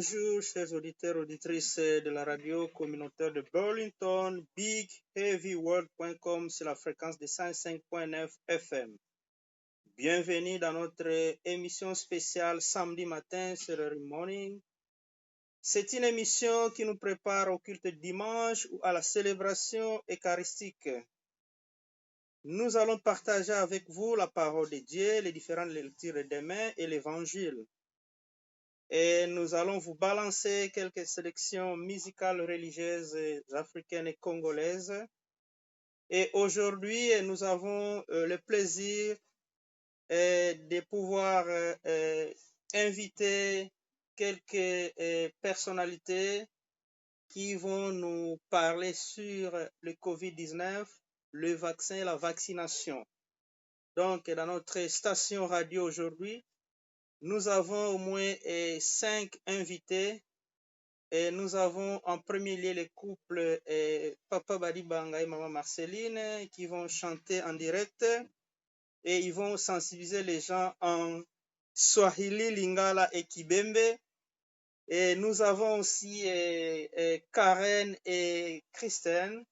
Bonjour, chers auditeurs, auditrices de la radio communautaire de Burlington, BigHeavyWorld.com sur la fréquence de 105.9 FM. Bienvenue dans notre émission spéciale samedi matin sur Early Morning. C'est une émission qui nous prépare au culte dimanche ou à la célébration eucharistique. Nous allons partager avec vous la parole de Dieu, les différentes lectures de demain et l'évangile. Et nous allons vous balancer quelques sélections musicales religieuses africaines et congolaises. Et aujourd'hui, nous avons le plaisir de pouvoir inviter quelques personnalités qui vont nous parler sur le COVID-19, le vaccin et la vaccination. Donc, dans notre station radio aujourd'hui, nous avons au moins 5 invités et nous avons en premier lieu le couple Papa Badibanga et Maman Marceline qui vont chanter en direct et ils vont sensibiliser les gens en Swahili, Lingala et Kibembe. Et nous avons aussi Karen et Kristen.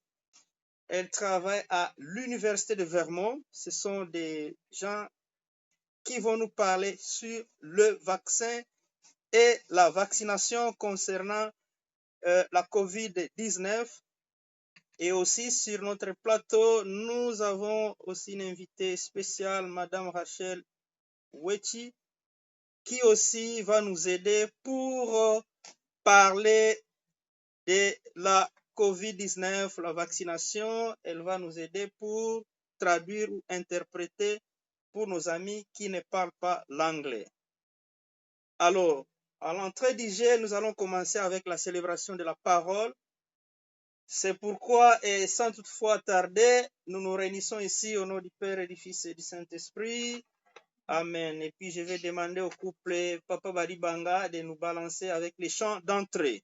Elles travaillent à l'Université de Vermont. Ce sont des gens qui vont nous parler sur le vaccin et la vaccination concernant la COVID-19. Et aussi sur notre plateau, nous avons aussi une invitée spéciale, Madame Rachel Wechi, qui aussi va nous aider pour parler de la COVID-19, la vaccination. Elle va nous aider pour traduire ou interpréter pour nos amis qui ne parlent pas l'anglais. Alors, à l'entrée du jeu, nous allons commencer avec la célébration de la parole. C'est pourquoi, et sans toutefois tarder, nous nous réunissons ici au nom du Père et du Fils et du Saint-Esprit. Amen. Et puis, je vais demander au couple Papa Badibanga de nous balancer avec les chants d'entrée.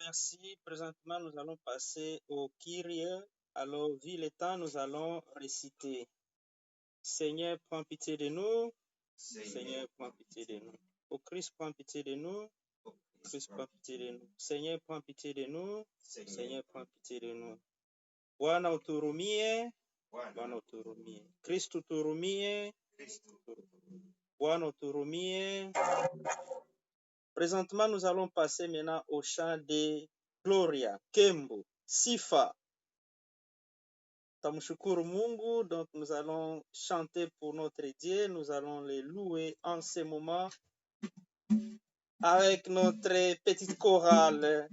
Merci. Présentement, nous allons passer au Kyrie. Alors, vu le temps, nous allons réciter. Seigneur, prends pitié de nous. Seigneur, prends pitié de nous. Ô Christ, prends pitié de nous. Christ, prends pitié de nous. Seigneur, prends pitié de nous. Seigneur, prends pitié de nous. Bwana uturumie. Bwana uturumie. Kristo uturumie. Bwana uturumie. Présentement, nous allons passer maintenant au chant de Gloria, Kembo, Sifa. Tamshukuru Mungu, donc nous allons chanter pour notre Dieu, nous allons les louer en ce moment avec notre petite chorale.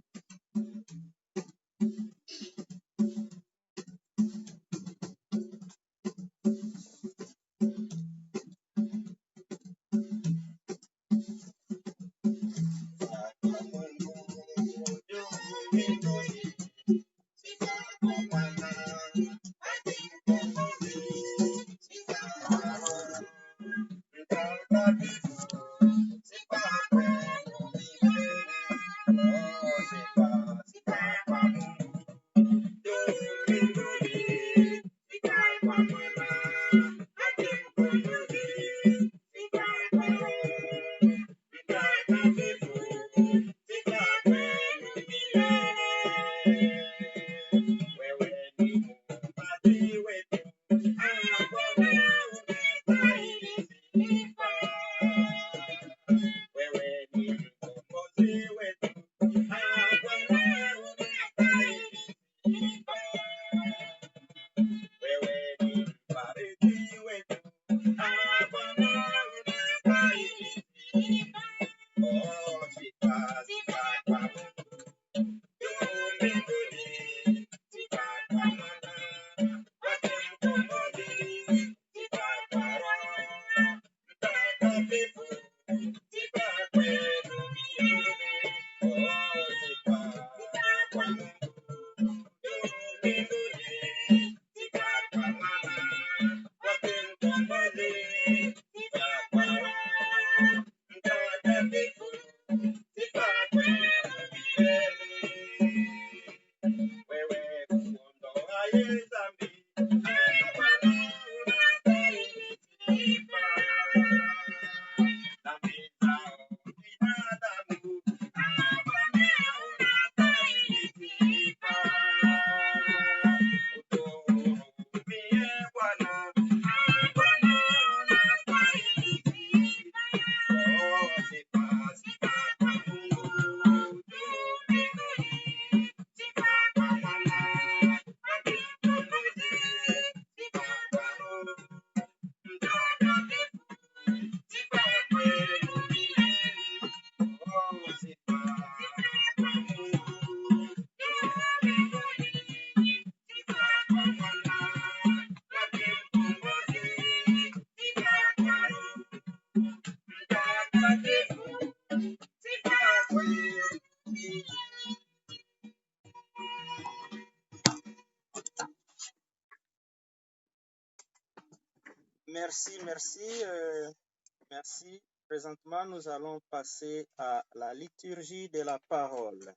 Merci. Présentement, nous allons passer à la liturgie de la parole.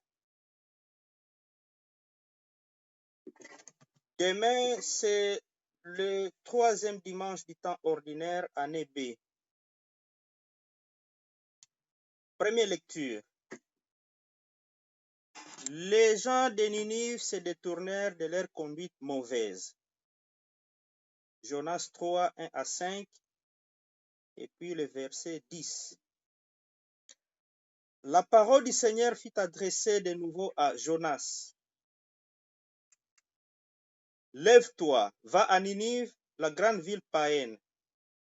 Demain, c'est le 3e dimanche du temps ordinaire, année B. Première lecture. Les gens de Ninive se détournèrent de leur conduite mauvaise. Jonas 3, 1 à 5, et puis le verset 10. La parole du Seigneur fut adressée de nouveau à Jonas. Lève-toi, va à Ninive, la grande ville païenne.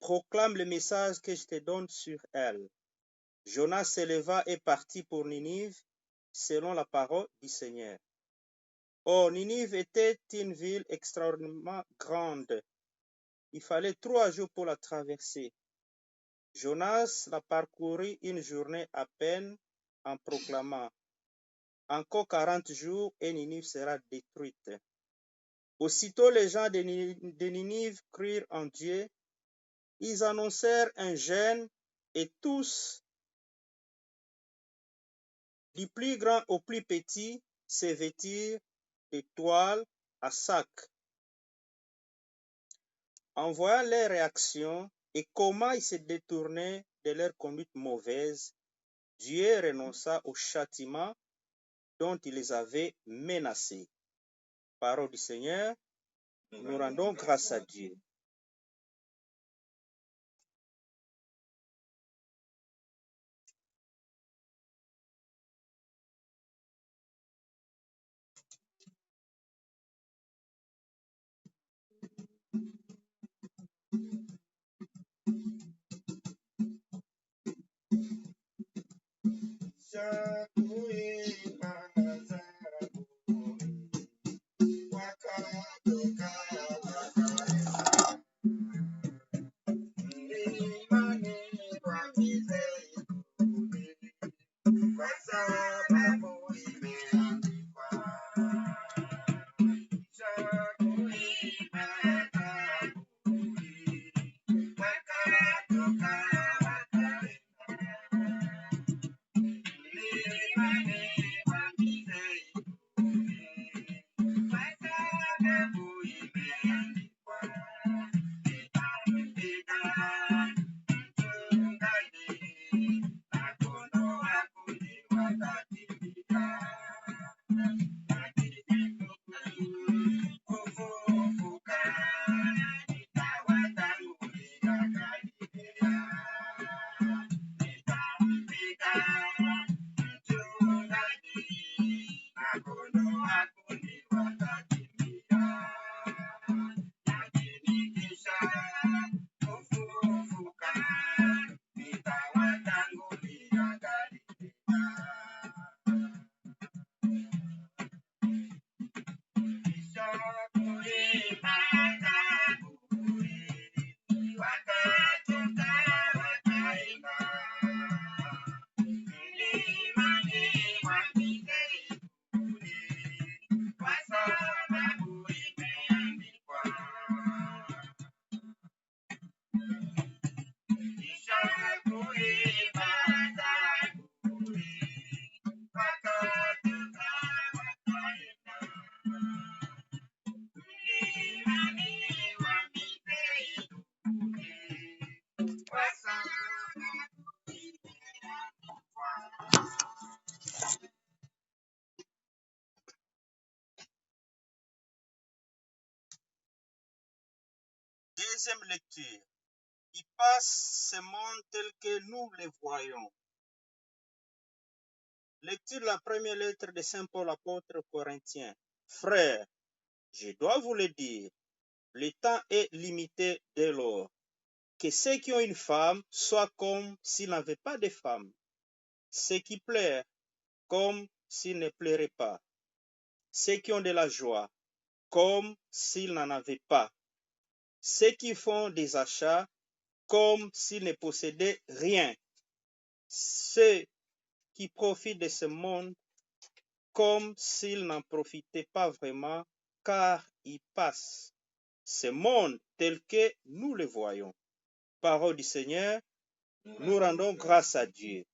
Proclame le message que je te donne sur elle. Jonas se leva et partit pour Ninive, selon la parole du Seigneur. Or, Ninive était une ville extraordinairement grande. Il fallait 3 jours pour la traverser. Jonas la parcourut une journée à peine en proclamant: encore 40 jours et Ninive sera détruite. Aussitôt les gens de Ninive crurent en Dieu. Ils annoncèrent un jeûne et tous, du plus grand au plus petit, se vêtirent de toile à sac. En voyant leur réaction et comment ils se détournaient de leur conduite mauvaise, Dieu renonça au châtiment dont il les avait menacés. Parole du Seigneur, nous rendons grâce à Dieu. Deuxième lecture. Il passe ce monde tel que nous le voyons. Lecture de la première lettre de Saint Paul apôtre aux Corinthiens. Frères, je dois vous le dire, le temps est limité dès lors. Que ceux qui ont une femme soient comme s'ils n'avaient pas de femme. Ceux qui pleurent comme s'ils ne pleuraient pas. Ceux qui ont de la joie comme s'ils n'en avaient pas. Ceux qui font des achats comme s'ils ne possédaient rien. Ceux qui profitent de ce monde comme s'ils n'en profitaient pas vraiment, car il passe. Ce monde tel que nous le voyons. Parole du Seigneur, nous rendons grâce à Dieu.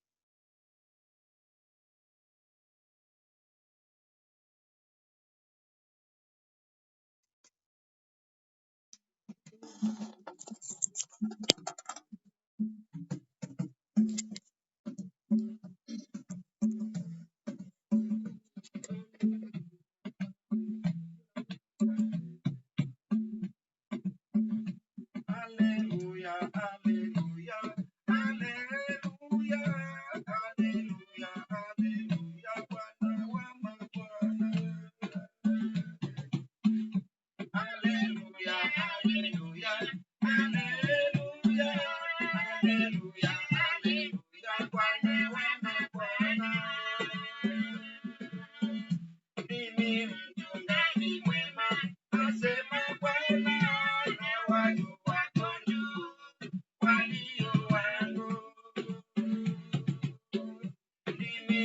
Alléluia, Alléluia, Alléluia, Alléluia, Alléluia, Bwana wa mabwana. Alléluia, Alléluia, Alléluia, Alléluia, Alléluia, Bwana wa mabwana. Mimi mchungaji mwema, asema Bwana, na watu wako juu, walio wangu. Mimi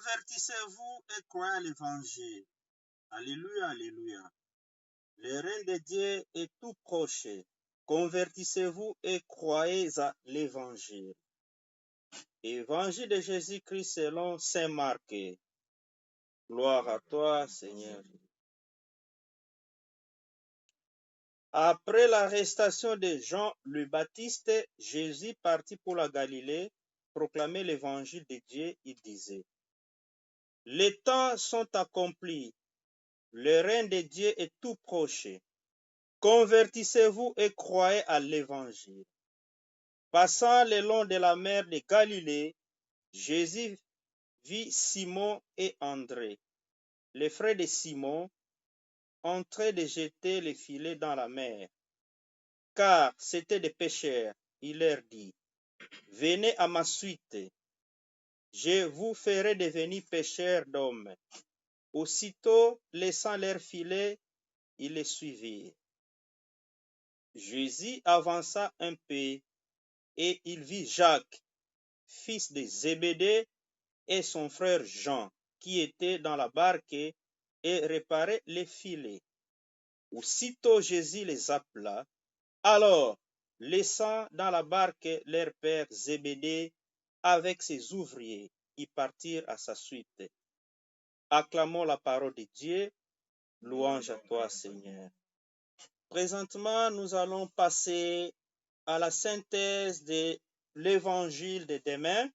Convertissez-vous et croyez à l'évangile. Alléluia, alléluia. Le règne de Dieu est tout proche. Convertissez-vous et croyez à l'évangile. Évangile de Jésus-Christ selon saint Marc. Gloire à toi, Seigneur. Après l'arrestation de Jean le Baptiste, Jésus partit pour la Galilée, proclamer l'évangile de Dieu. Il disait: les temps sont accomplis, le règne de Dieu est tout proche. Convertissez-vous et croyez à l'évangile. Passant le long de la mer de Galilée, Jésus vit Simon et André, les frères de Simon, en train de jeter les filets dans la mer, car c'étaient des pêcheurs. Il leur dit: venez à ma suite, je vous ferai devenir pêcheurs d'hommes. Aussitôt, laissant leurs filets, ils les suivirent. Jésus avança un peu, et il vit Jacques, fils de Zébédée, et son frère Jean, qui étaient dans la barque et réparaient les filets. Aussitôt Jésus les appela. Alors, laissant dans la barque leur père Zébédée avec ses ouvriers, ils partirent à sa suite. Acclamons la parole de Dieu. Louange à toi, Seigneur. Présentement, nous allons passer à la synthèse de l'évangile de demain,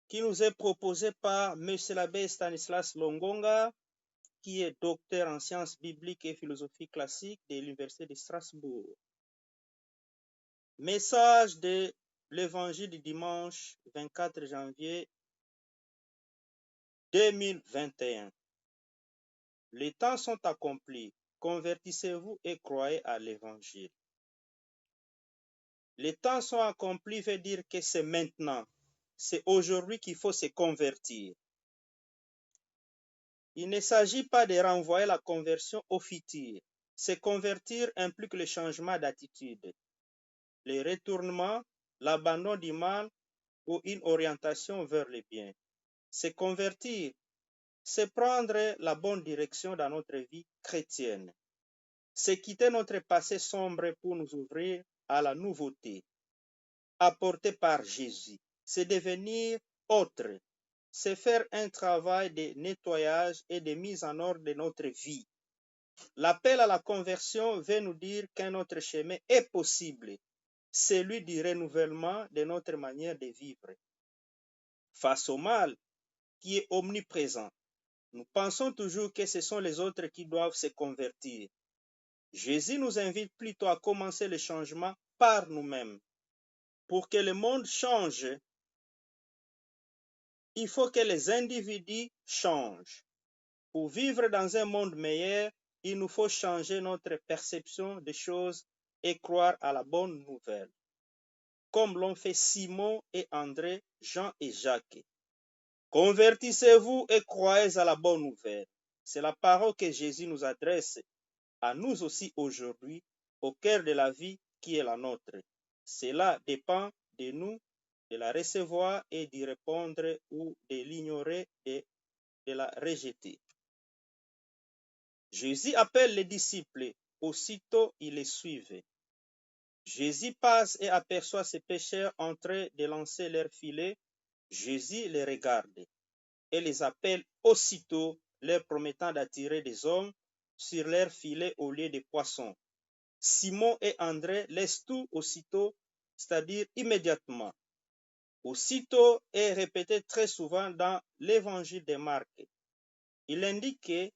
qui nous est proposé par M. l'abbé Stanislas Longonga, qui est docteur en sciences bibliques et philosophie classique de l'Université de Strasbourg. Message de l'évangile du dimanche 24 janvier 2021. Les temps sont accomplis. Convertissez-vous et croyez à l'évangile. Les temps sont accomplis veut dire que c'est maintenant. C'est aujourd'hui qu'il faut se convertir. Il ne s'agit pas de renvoyer la conversion au futur. Se convertir implique le changement d'attitude, le retournement, l'abandon du mal ou une orientation vers le bien. Se convertir, c'est prendre la bonne direction dans notre vie chrétienne. C'est quitter notre passé sombre pour nous ouvrir à la nouveauté apportée par Jésus. C'est devenir autre. C'est faire un travail de nettoyage et de mise en ordre de notre vie. L'appel à la conversion veut nous dire qu'un autre chemin est possible, celui du renouvellement de notre manière de vivre. Face au mal qui est omniprésent, nous pensons toujours que ce sont les autres qui doivent se convertir. Jésus nous invite plutôt à commencer le changement par nous-mêmes. Pour que le monde change, il faut que les individus changent. Pour vivre dans un monde meilleur, il nous faut changer notre perception des choses et croire à la bonne nouvelle, comme l'ont fait Simon et André, Jean et Jacques. Convertissez-vous et croyez à la bonne nouvelle. C'est la parole que Jésus nous adresse à nous aussi aujourd'hui, au cœur de la vie qui est la nôtre. Cela dépend de nous de la recevoir et d'y répondre ou de l'ignorer et de la rejeter. Jésus appelle les disciples, aussitôt ils les suivent. Jésus passe et aperçoit ces pécheurs en train de lancer leurs filets. Jésus les regarde et les appelle aussitôt, leur promettant d'attirer des hommes sur leurs filets au lieu des poissons. Simon et André laissent tout aussitôt, c'est-à-dire immédiatement. Aussitôt est répété très souvent dans l'évangile de Marc. Il indique que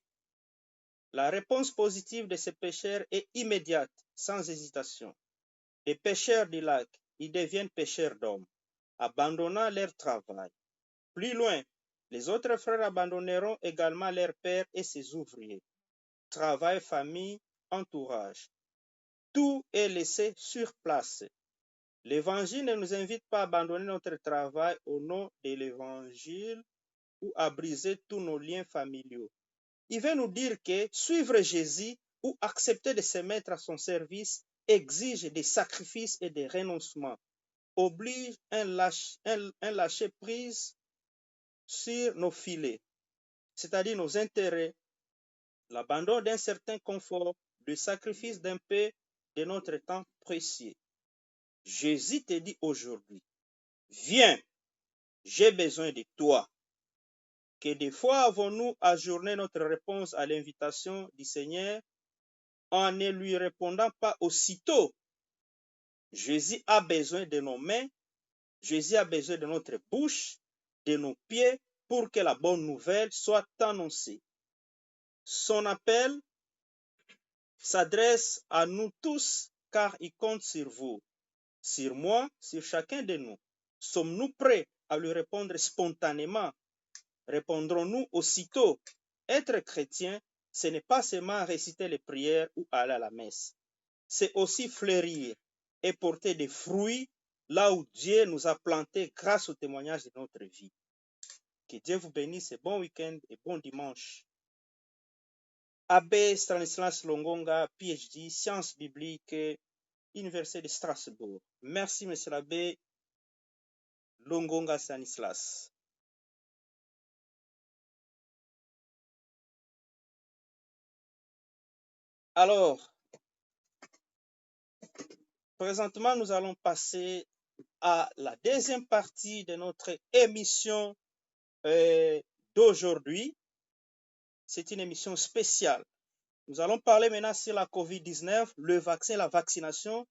la réponse positive de ces pécheurs est immédiate, sans hésitation. Les pêcheurs du lac, ils deviennent pêcheurs d'hommes, abandonnant leur travail. Plus loin, les autres frères abandonneront également leur père et ses ouvriers. Travail, famille, entourage. Tout est laissé sur place. L'évangile ne nous invite pas à abandonner notre travail au nom de l'évangile ou à briser tous nos liens familiaux. Il veut nous dire que suivre Jésus ou accepter de se mettre à son service exige des sacrifices et des renoncements, oblige un lâcher-prise sur nos filets, c'est-à-dire nos intérêts, l'abandon d'un certain confort, le sacrifice d'un peu de notre temps précieux. Jésus te dit aujourd'hui, viens, j'ai besoin de toi. Que des fois avons-nous ajourné notre réponse à l'invitation du Seigneur en ne lui répondant pas aussitôt? Jésus a besoin de nos mains, Jésus a besoin de notre bouche, de nos pieds pour que la bonne nouvelle soit annoncée. Son appel s'adresse à nous tous car il compte sur vous, sur moi, sur chacun de nous. Sommes-nous prêts à lui répondre spontanément? Répondrons-nous aussitôt? Être chrétien, ce n'est pas seulement réciter les prières ou aller à la messe. C'est aussi fleurir et porter des fruits là où Dieu nous a plantés grâce au témoignage de notre vie. Que Dieu vous bénisse et bon week-end et bon dimanche. Abbé Stanislas Longonga, PhD, sciences bibliques, Université de Strasbourg. Merci, monsieur l'abbé Longonga Stanislas. Alors, présentement, nous allons passer à la deuxième partie de notre émission d'aujourd'hui. C'est une émission spéciale. Nous allons parler maintenant sur la COVID-19, le vaccin, la vaccination,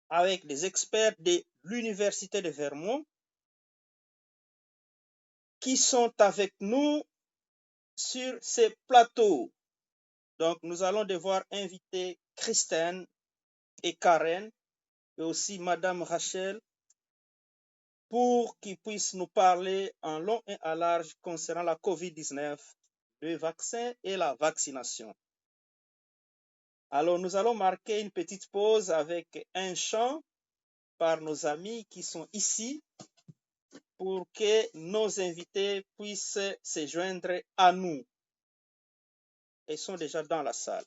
avec des experts de l'Université de Vermont qui sont avec nous sur ces plateaux. Donc, nous allons devoir inviter Christine et Karen, et aussi Madame Rachel, pour qu'ils puissent nous parler en long et en large concernant la COVID-19, le vaccin et la vaccination. Alors, nous allons marquer une petite pause avec un chant par nos amis qui sont ici pour que nos invités puissent se joindre à nous. Ils sont déjà dans la salle.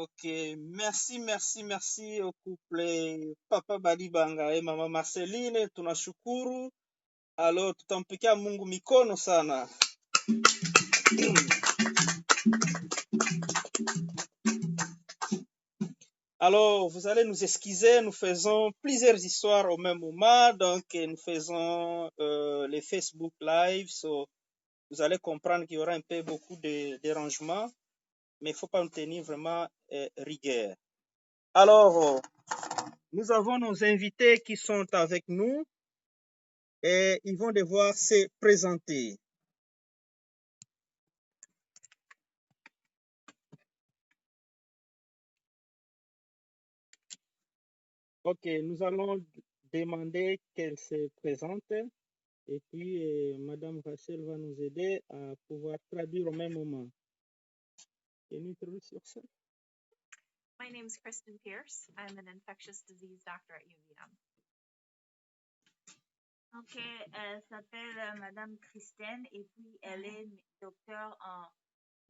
Ok, merci au couple Papa Badibanga et Mama Marceline, tunashukuru. Alors tutampikia Mungu mikono sana. Alors, vous allez nous excuser, nous faisons plusieurs histoires au même moment, donc nous faisons les Facebook Live, vous allez comprendre qu'il y aura un peu beaucoup de dérangements, mais il ne faut pas nous tenir vraiment rigueur. Alors, nous avons nos invités qui sont avec nous et ils vont devoir se présenter. Ok, nous allons demander qu'elle se présente et puis Madame Rachel va nous aider à pouvoir traduire au même moment. Can you introduce yourself? My name is Kristen Pierce. I'm an infectious disease doctor at UVM. Ok, elle s'appelle Madame Christine et puis elle est docteure en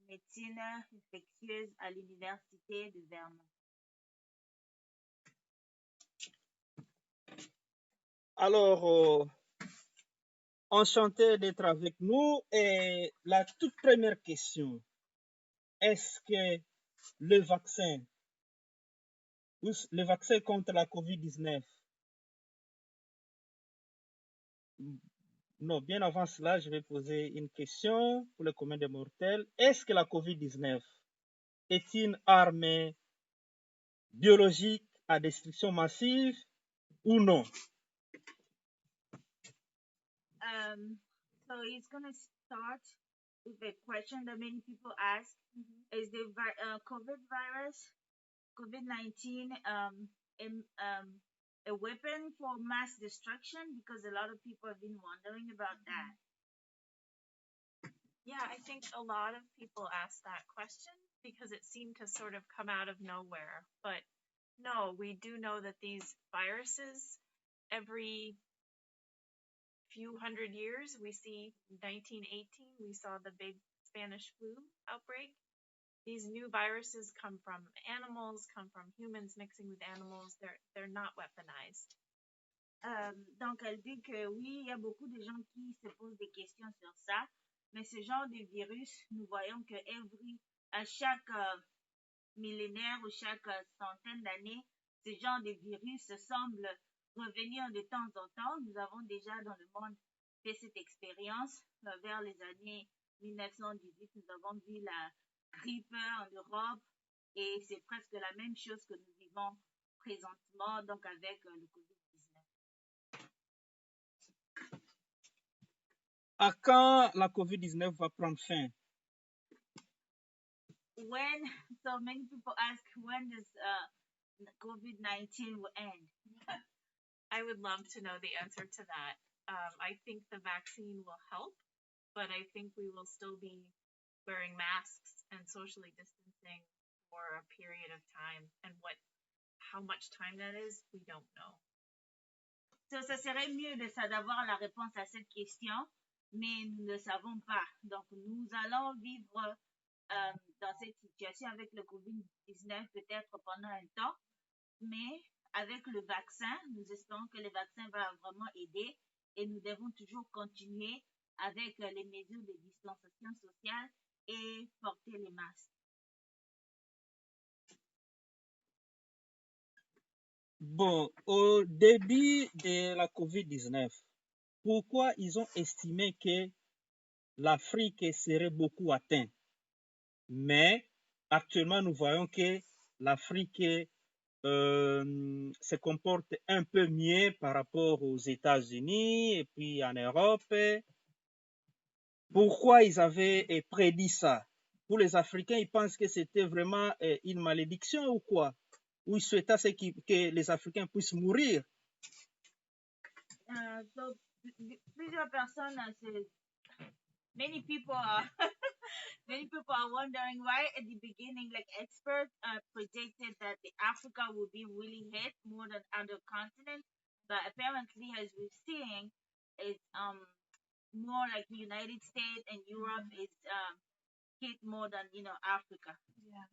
médecine infectieuse à l'université de Vermont. Alors, enchanté d'être avec nous. Et la toute première question, est-ce que le vaccin contre la COVID-19, non, bien avant cela, je vais poser une question pour le commun des mortels. Est-ce que la COVID-19 est une arme biologique à destruction massive ou non? So it's going to start with a question that many people ask. Is the COVID virus, COVID-19, a weapon for mass destruction? Because a lot of people have been wondering about that. Yeah, I think a lot of people ask that question because it seemed to sort of come out of nowhere. But no, we do know that these viruses, every few hundred years, we see 1918, we saw the big Spanish flu outbreak. These new viruses come from animals, come from humans mixing with animals. They're not weaponized. Donc, elle dit que oui, il y a beaucoup de gens qui se posent des questions sur ça, mais ce genre de virus, nous voyons que à chaque millénaire ou chaque centaine d'années, ce genre de virus semble revenir de temps en temps. Nous avons déjà dans le monde fait cette expérience vers les années 1918. Nous avons vu la grippe en Europe et c'est presque la même chose que nous vivons présentement donc avec le COVID-19. À quand la COVID-19 va prendre fin? When, so many people ask, when does COVID-19 will end? I would love to know the answer to that. I think the vaccine will help, but I think we will still be wearing masks and socially distancing for a period of time. And how much time that is, we don't know. So, ça serait mieux d'avoir la réponse à cette question, mais nous ne savons pas. Donc, nous allons vivre dans cette situation avec le COVID-19 peut-être pendant un temps, mais avec le vaccin, nous espérons que le vaccin va vraiment aider et nous devons toujours continuer avec les mesures de distanciation sociale et porter les masques. Bon, au début de la COVID-19, pourquoi ils ont estimé que l'Afrique serait beaucoup atteinte? Mais actuellement, nous voyons que l'Afrique se comporte un peu mieux par rapport aux États-Unis et puis en Europe. Pourquoi ils avaient prédit ça? Pour les Africains, ils pensent que c'était vraiment une malédiction ou quoi? Ou ils souhaitaient que les Africains puissent mourir? So, plusieurs personnes, many people are wondering why at the beginning, like experts predicted that the Africa would be really hit more than other continents, but apparently, as we're seeing, it's more like the United States and Europe is hit more than Africa. Yeah.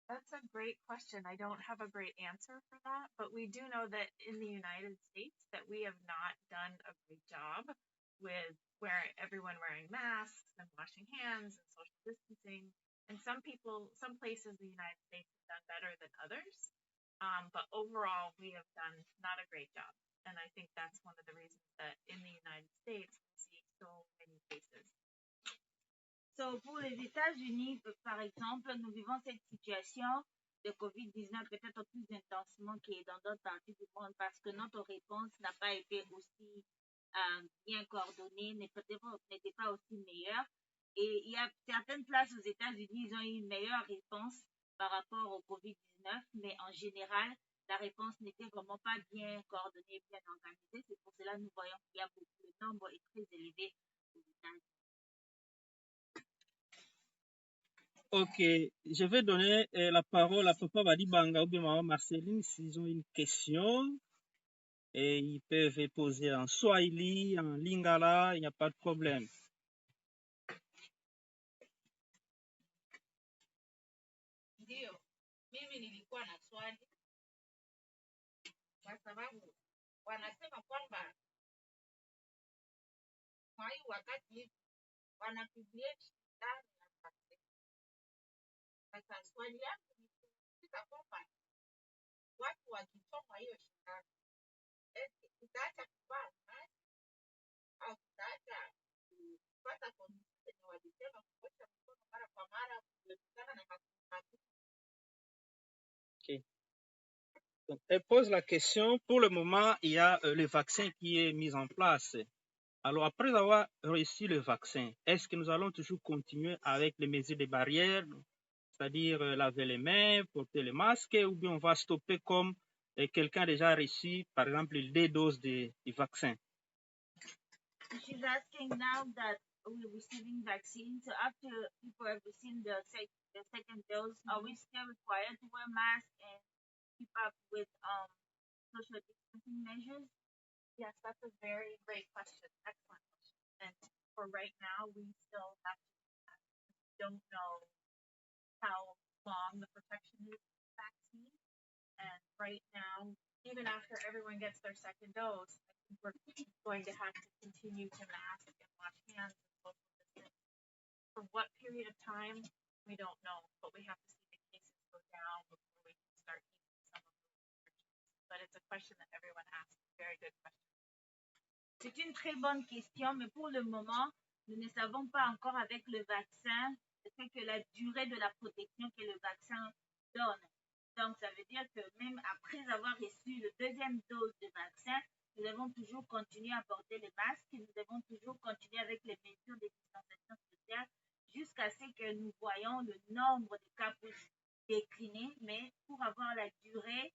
That's a great question. I don't have a great answer for that, but we do know that in the United States that we have not done a great job with everyone wearing masks and washing hands and social distancing. And some places in the United States have done better than others. But overall, we have done not a great job. And I think that's one of the reasons that in the United States, we see so many cases. So, pour les États-Unis, par exemple, nous vivons cette situation de COVID-19 peut-être plus intensement que dans d'autres parties du monde parce que notre réponse n'a pas été aussi bien coordonnée, n'était pas aussi meilleure. Et il y a certaines places aux États-Unis, ils ont eu une meilleure réponse par rapport au COVID-19, mais en général, la réponse n'était vraiment pas bien coordonnée, bien organisée. C'est pour cela que nous voyons qu'il y a beaucoup, le nombre est très élevé aux États-Unis. Ok, je vais donner la parole à Papa Badibanga ou bien Maman Marceline s'ils ont une question. Et ils peuvent poser en Swahili, en Lingala, il n'y a pas de problème. Ndio, mimi nilikuwa na swali kwa sababu wanasema kwamba kwa hii wakati wanapublish ndani ya vaccine. Sasa swali yangu ni kuuliza kwamba watu wakichomwa hiyo shindano, utaacha kuvaa maski au utaacha kupata kondisi zenye walisema kuosha mkono mara kwa mara kuepukana na makundi. Okay. Donc, elle pose la question, pour le moment, il y a le vaccin qui est mis en place. Alors, après avoir reçu le vaccin, est-ce que nous allons toujours continuer avec les mesures de barrière, c'est-à-dire laver les mains, porter le masque, ou bien on va stopper comme quelqu'un a déjà reçu, par exemple, 2 doses du vaccin? She's asking now that we're receiving vaccines. So after people have received the second dose, are we still required to wear masks and keep up with social distancing measures? Yes, that's a very great question. Excellent question. And for right now, we still have to don't know how long the protection is of the vaccine. And right now, even after everyone gets their second dose, I think we're going to have to continue to mask and wash hands and social distance. For what period of time, we don't know, but we have to see the cases go down before we can start easing some of those restrictions. But it's a question that everyone asks. Very good question. C'est une très bonne question, mais pour le moment, nous ne savons pas encore avec le vaccin ce que la durée de la protection que le vaccin donne. Donc, ça veut dire que même après avoir reçu le deuxième dose de vaccin, nous devons toujours continuer à porter les masques, nous devons toujours continuer avec les mesures de distanciation sociale jusqu'à ce que nous voyons le nombre de cas décliner, mais pour avoir la durée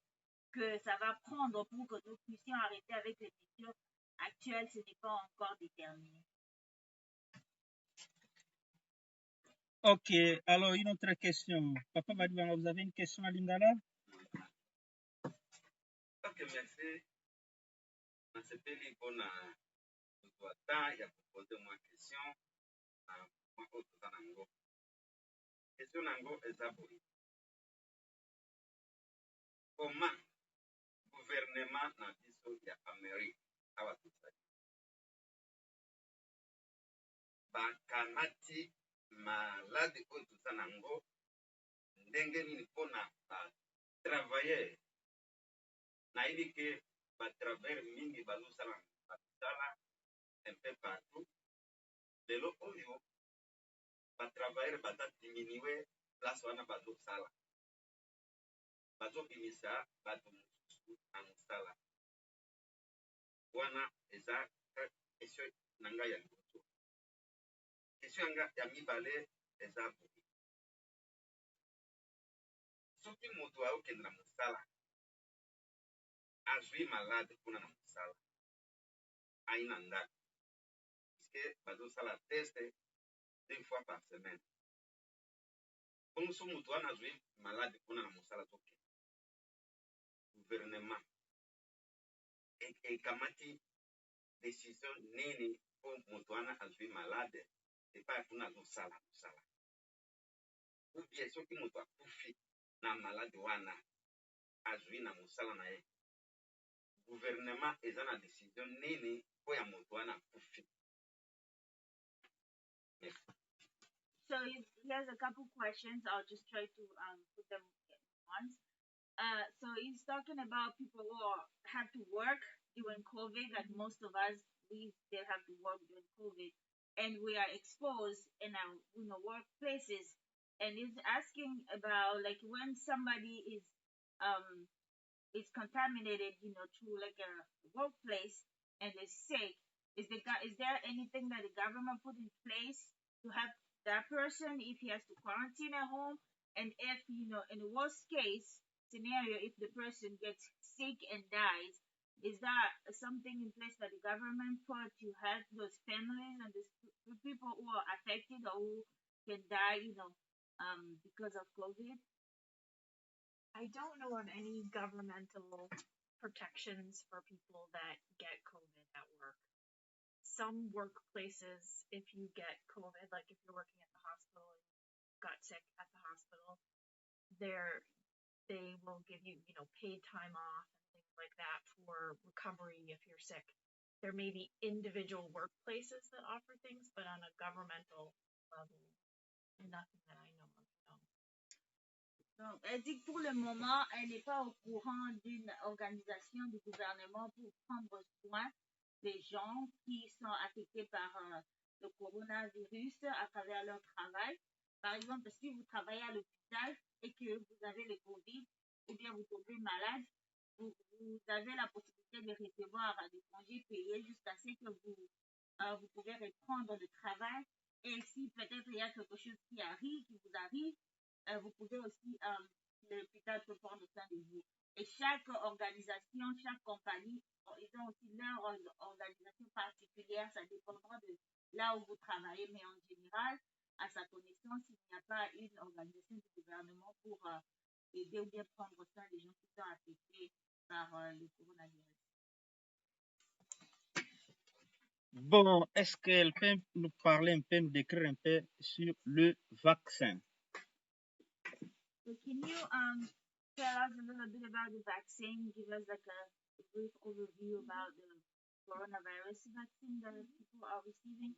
que ça va prendre pour que nous puissions arrêter avec les mesures actuelles, ce n'est pas encore déterminé. Ok, alors une autre question. Papa Badibanga, vous avez une question à Lingala? Ok, merci. Nasepeli mpona kozwa temps ya kopose mwa question na mwa oyo toza nango. Question nango eza boye. Comment gouvernement na biso ya Amérique awa tozali bakamati maladi oyo toza nango ndenge nini mpona batravailleur nayebi ke batravailleur mingi bazosala basala un peu partout lelo oyo batravailleur baza diminue place wana bazosala bazobimisa bato mosusu na mosala wana eza question na ngai ya liboso. Question ya mibale eza boye. Soki moto aokende na mosala azwi malade mpona na mosala ai na ndako puisque bazosala test 2 fois par semaine. Bongo so moto wana azwi malade mpona na mosala tokende gouvernement ekamati décision nini mpo moto wana azwi malade epai kuna azosala mosala ou bien soki moto akufi na maladi wana azwi na mosala na ye gouvernement eza na décision nini mpo ya moto wana akufi. So he has a couple questions. I'll just try to put them at once. So he's talking about people who have to work during COVID. Like most of us, we still have to work during COVID, and we are exposed in our workplaces. And he's asking about like when somebody is contaminated, through like a workplace and is sick. Is there anything that the government put in place to help that person if he has to quarantine at home? And if, in the worst case scenario, if the person gets sick and dies, is that something in place that the government put to help those families and the people who are affected or who can die, because of COVID? I don't know of any governmental protections for people that get COVID at work. Some workplaces, if you get COVID, like if you're working at the hospital and got sick at the hospital, they will give you, paid time off and things like that for recovery if you're sick. There may be individual workplaces that offer things, but on a governmental level, nothing that I know of. No. Donc, elle dit que pour le moment, elle n'est pas au courant d'une organisation du gouvernement pour prendre soin des gens qui sont affectés par le coronavirus à travers leur travail. Par exemple, si vous travaillez à l'hôpital et que vous avez le COVID ou bien vous tombez malade, vous avez la possibilité de recevoir des congés payés jusqu'à ce que vous pouvez reprendre le travail. Et si peut-être il y a quelque chose qui vous arrive, vous pouvez aussi, l'hôpital peut prendre soin de vous. Et chaque organisation, chaque compagnie, ils ont aussi leur organisation particulière. Ça dépendra de là où vous travaillez. Mais en général, à sa connaissance, il n'y a pas une organisation du gouvernement pour aider ou bien prendre soin des gens qui sont affectés par le coronavirus. Bon, est-ce qu'elle peut nous parler un peu, nous décrire un peu sur le vaccin? So can you tell us a little bit about the vaccine? Give us like a brief overview about the coronavirus vaccine that people are receiving?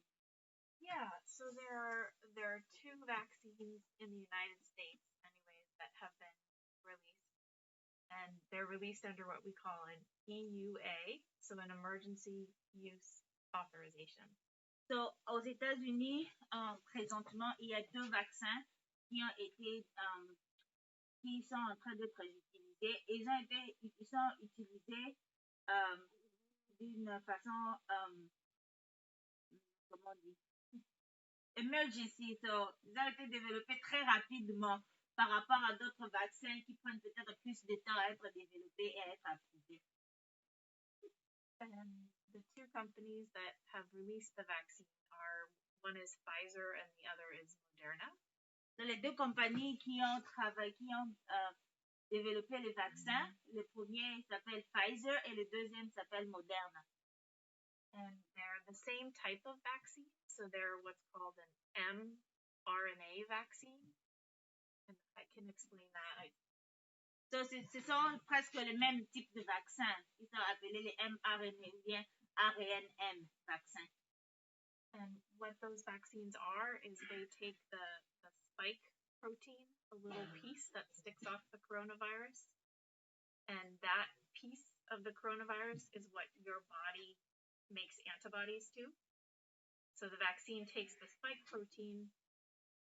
Yeah, so there are two vaccines in the United States, anyways, that have been released. And they're released under what we call an EUA, so an emergency use authorization. So, aux États-Unis, présentement, il y a deux vaccins qui sont en train d'être utilisés. Ils sont utilisés d'une façon, comment on dit, emergency. So, ils ont été développés très rapidement par rapport à d'autres vaccins qui prennent peut-être plus de temps à être développés et à être approuvés. And the two companies that have released the vaccine are, one is Pfizer and the other is Moderna. Donc, les deux compagnies qui ont développé le vaccin, le premier s'appelle Pfizer et le deuxième s'appelle Moderna. And they're the same type of vaccine, so they're what's called an mRNA vaccine. And I can explain that. So, ce sont presque le même type de vaccin. Ils sont appelés les mRNA ou bien RNM vaccins. And what those vaccines are is they take the spike protein, a little piece that sticks off the coronavirus, and that piece of the coronavirus is what your body makes antibodies to. So the vaccine takes the spike protein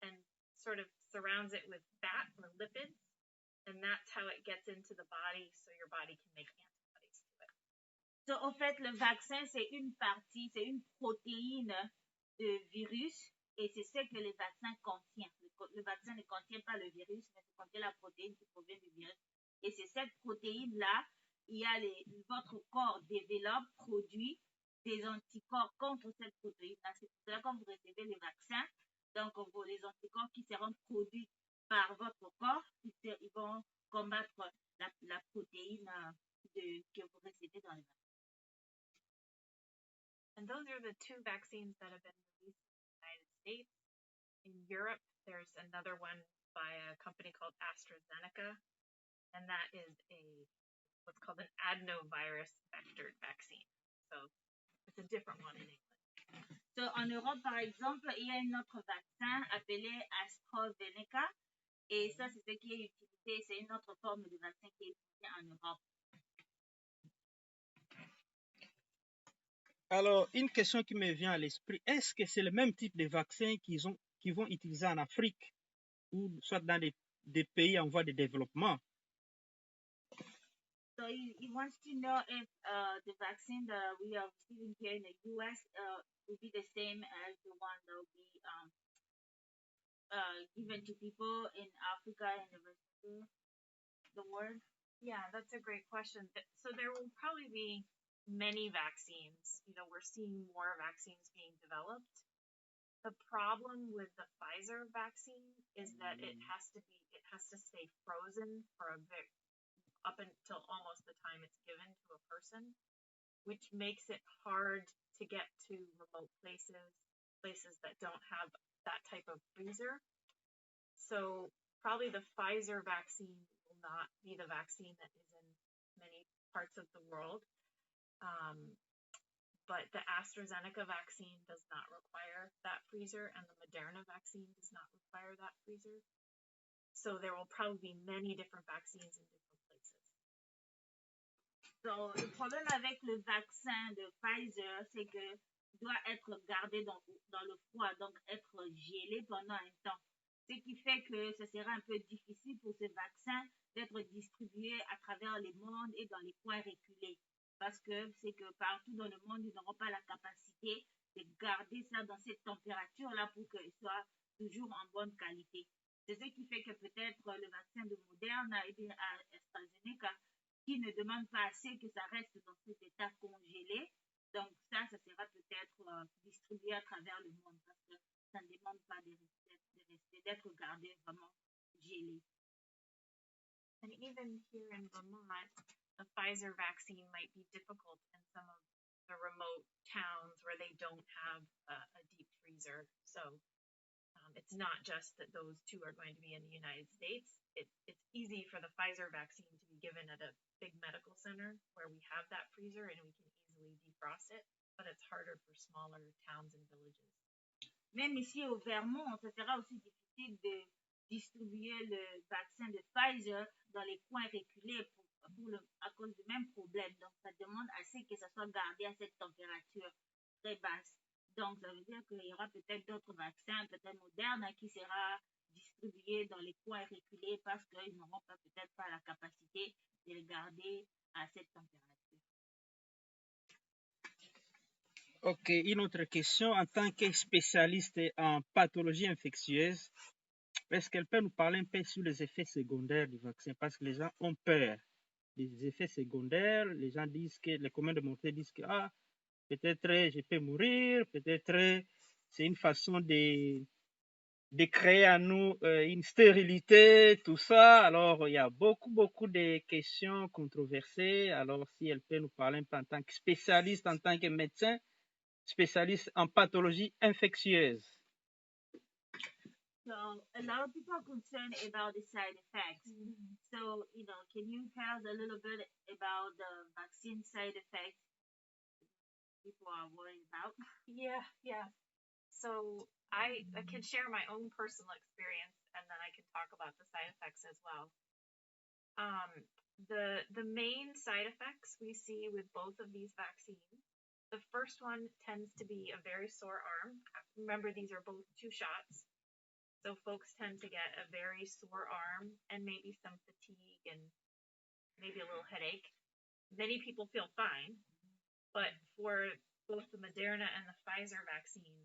and sort of surrounds it with fat or lipids, and that's how it gets into the body, so your body can make antibodies to it. So, en fait, le vaccin, c'est une protéine de virus, et c'est ce que le vaccin contient. Le vaccin ne contient pas le virus, mais il contient la protéine qui provient du virus. Et c'est cette protéine-là, votre corps développe, produit des anticorps contre cette protéine-là. C'est pour cela que quand vous recevez le vaccin, donc les anticorps qui seront produits par votre corps, ils vont combattre la protéine que vous recevez dans le vaccin. And those are the two vaccines that have been released in the United States. In Europe, there's another one by a company called AstraZeneca, and that is what's called an adenovirus vectored vaccine. So it's a different one in England. So, en Europe, par exemple, il y a un autre vaccin appelé AstraZeneca. Et ça, c'est ce qui est utilisé. C'est une autre forme de vaccin qui est utilisé en Europe. Alors, une question qui me vient à l'esprit, est-ce que c'est le même type de vaccin qu'ils vont utiliser en Afrique ou soit dans des pays en voie de développement? So he wants to know if the vaccine that we are receiving here in the U.S. Will be the same as the one that will be given to people in Africa and the rest of the world. Yeah, that's a great question. So there will probably be many vaccines. You know, we're seeing more vaccines being developed. The problem with the Pfizer vaccine is that it has to stay frozen for up until almost the time it's given to a person, which makes it hard to get to remote places that don't have that type of freezer. So probably the Pfizer vaccine will not be the vaccine that is in many parts of the world. But the AstraZeneca vaccine does not require that freezer, and the Moderna vaccine does not require that freezer. So there will probably be many different vaccines in different places. So, le problème avec le vaccin de Pfizer, c'est que doit être gardé dans le froid, donc être gelé pendant un temps. Ce qui fait que ce sera un peu difficile pour ce vaccin d'être distribué à travers le monde et dans les coins reculés. Parce que c'est que partout dans le monde, ils n'auront pas la capacité de garder ça dans cette température-là pour qu'il soit toujours en bonne qualité. C'est ce qui fait que peut-être le vaccin de Moderna et bien AstraZeneca, qui ne demande pas assez que ça reste dans cet état congelé. Donc ça sera peut-être distribué à travers le monde parce que ça ne demande pas d'être gardé vraiment gelé. And even here in Vermont, the Pfizer vaccine might be difficult in some of the remote towns where they don't have a deep freezer. So it's not just that those two are going to be in the United States. It's easy for the Pfizer vaccine to be given at a big medical center where we have that freezer and we can easily defrost it, but it's harder for smaller towns and villages. Même ici au Vermont, ça sera aussi difficile de distribuer le vaccin de Pfizer dans les coins reculés à cause du même problème. Donc, ça demande assez que ça soit gardé à cette température très basse. Donc, ça veut dire qu'il y aura peut-être d'autres vaccins, peut-être modernes, qui sera distribué dans les coins reculés parce qu'ils n'auront peut-être pas la capacité de les garder à cette température. Ok, une autre question. En tant que spécialiste en pathologie infectieuse, est-ce qu'elle peut nous parler un peu sur les effets secondaires du vaccin? Parce que les gens ont peur des effets secondaires. Les gens disent que, les communs de mortels disent que peut-être je peux mourir, peut-être c'est une façon de créer à nous une stérilité, tout ça. Alors, il y a beaucoup de questions controversées. Alors, si elle peut nous parler un peu en tant que spécialiste, en tant que médecin, spécialiste en pathologie infectieuse. So a lot of people are concerned about the side effects. Mm-hmm. So, can you tell us a little bit about the vaccine side effects people are worried about? Yeah. So I can share my own personal experience, and then I can talk about the side effects as well. The main side effects we see with both of these vaccines, the first one tends to be a very sore arm. Remember, these are both 2 shots. So folks tend to get a very sore arm and maybe some fatigue and maybe a little headache. Many people feel fine, but for both the Moderna and the Pfizer vaccine,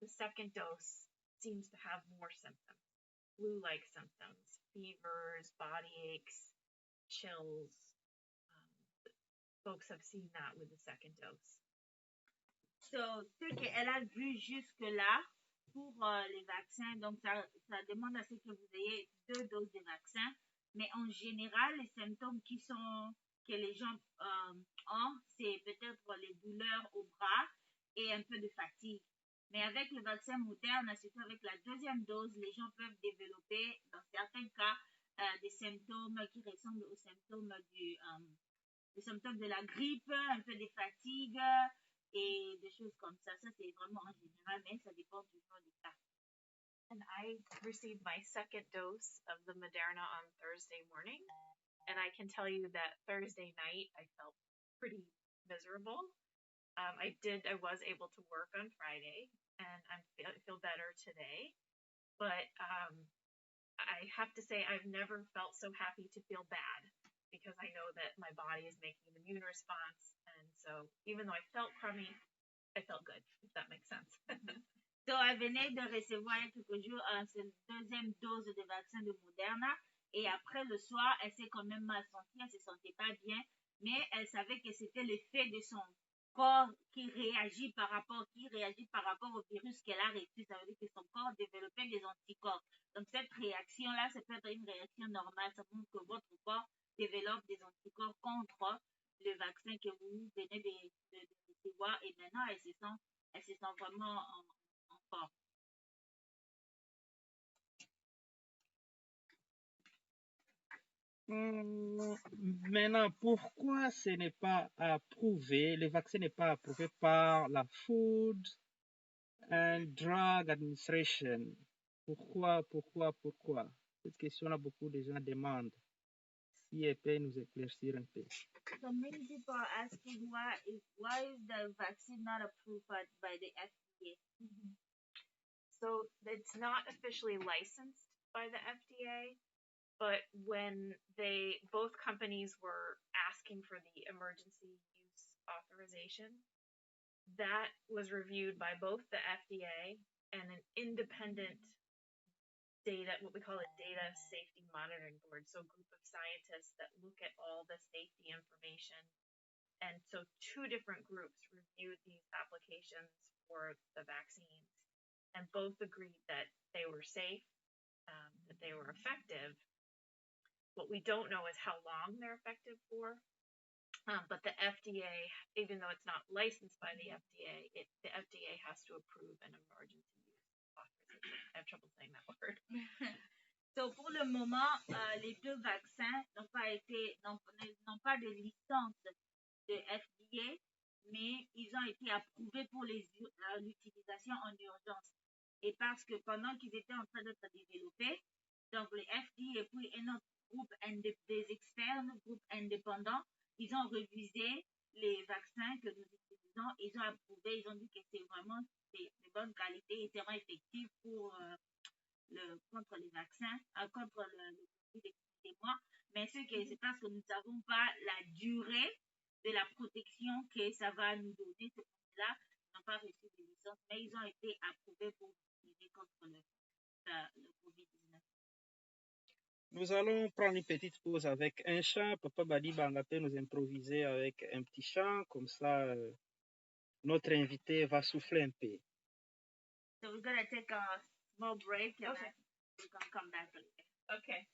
the second dose seems to have more symptoms, flu-like symptoms, fevers, body aches, chills. Folks have seen that with the second dose. So, ce qu'elle a vu jusque-là pour les vaccins, donc ça demande à ce que vous ayez 2 doses de vaccin, mais en général, les symptômes que les gens ont, c'est peut-être les douleurs au bras et un peu de fatigue. Mais avec le vaccin moderne, surtout avec la deuxième dose, les gens peuvent développer, dans certains cas, des symptômes qui ressemblent aux symptômes des symptômes de la grippe, un peu de fatigue et des choses comme ça. Ça, c'est vraiment en général, mais ça dépend toujours du cas. And I received my second dose of the Moderna on Thursday morning. And I can tell you that Thursday night, I felt pretty miserable. I was able to work on Friday, and I feel better today. But I have to say, I've never felt so happy to feel bad, because I know that my body is making an immune response. And so even though I felt crummy, I felt good, if that makes sense. Donc, elle venait de recevoir il y a quelques jours cette deuxième dose de vaccin de Moderna. Et après, le soir, elle s'est quand même mal sentie, elle ne se sentait pas bien. Mais elle savait que c'était l'effet de son corps qui réagit par rapport au virus qu'elle a reçu. Ça veut dire que son corps développait des anticorps. Donc, cette réaction-là, c'est peut-être une réaction normale. Ça montre que votre corps développe des anticorps contre le vaccin que vous venez de recevoir. Et maintenant, elle se sent vraiment en forme. Maintenant, pourquoi ce n'est pas approuvé, le vaccin n'est pas approuvé par la Food and Drug Administration? Pourquoi? Cette question-là, beaucoup de gens demandent. Si elle peut nous éclaircir un peu. So many people are asking why is the vaccine not approved by the FDA? Mm-hmm. So it's not officially licensed by the FDA, but when both companies were asking for the emergency use authorization, that was reviewed by both the FDA and an independent what we call a data safety monitoring board. So a group of scientists that look at all the safety information. And so 2 different groups reviewed these applications for the vaccines, and both agreed that they were safe, that they were effective. What we don't know is how long they're effective for. But the FDA, even though it's not licensed by the FDA, the FDA has to approve an emergency use authorization. I have trouble saying that word. So pour le moment, les 2 vaccins n'ont pas de licence de FDA, mais ils ont été approuvés pour l'utilisation en urgence. Et parce que pendant qu'ils étaient en train d'être développés, donc le FDA et puis un autre groupe des experts, un groupe indépendant, ils ont révisé les vaccins que nous utilisons, ils ont approuvé, ils ont dit que c'est vraiment de bonne qualité et vraiment effectif contre les vaccins, contre le Covid, excusez-moi. Mais c'est parce que nous ne savons pas la durée de la protection que ça va nous donner. C'est pour cela qu'ils n'ont pas reçu de licence, mais ils ont été approuvés pour utiliser contre le Covid-19. Nous allons prendre une petite pause avec un chant. Papa Badi Banga peut nous improviser avec un petit chant, comme ça notre invité va souffler un peu. So we're going to take a small break and Okay. we're going to come back later. Okay.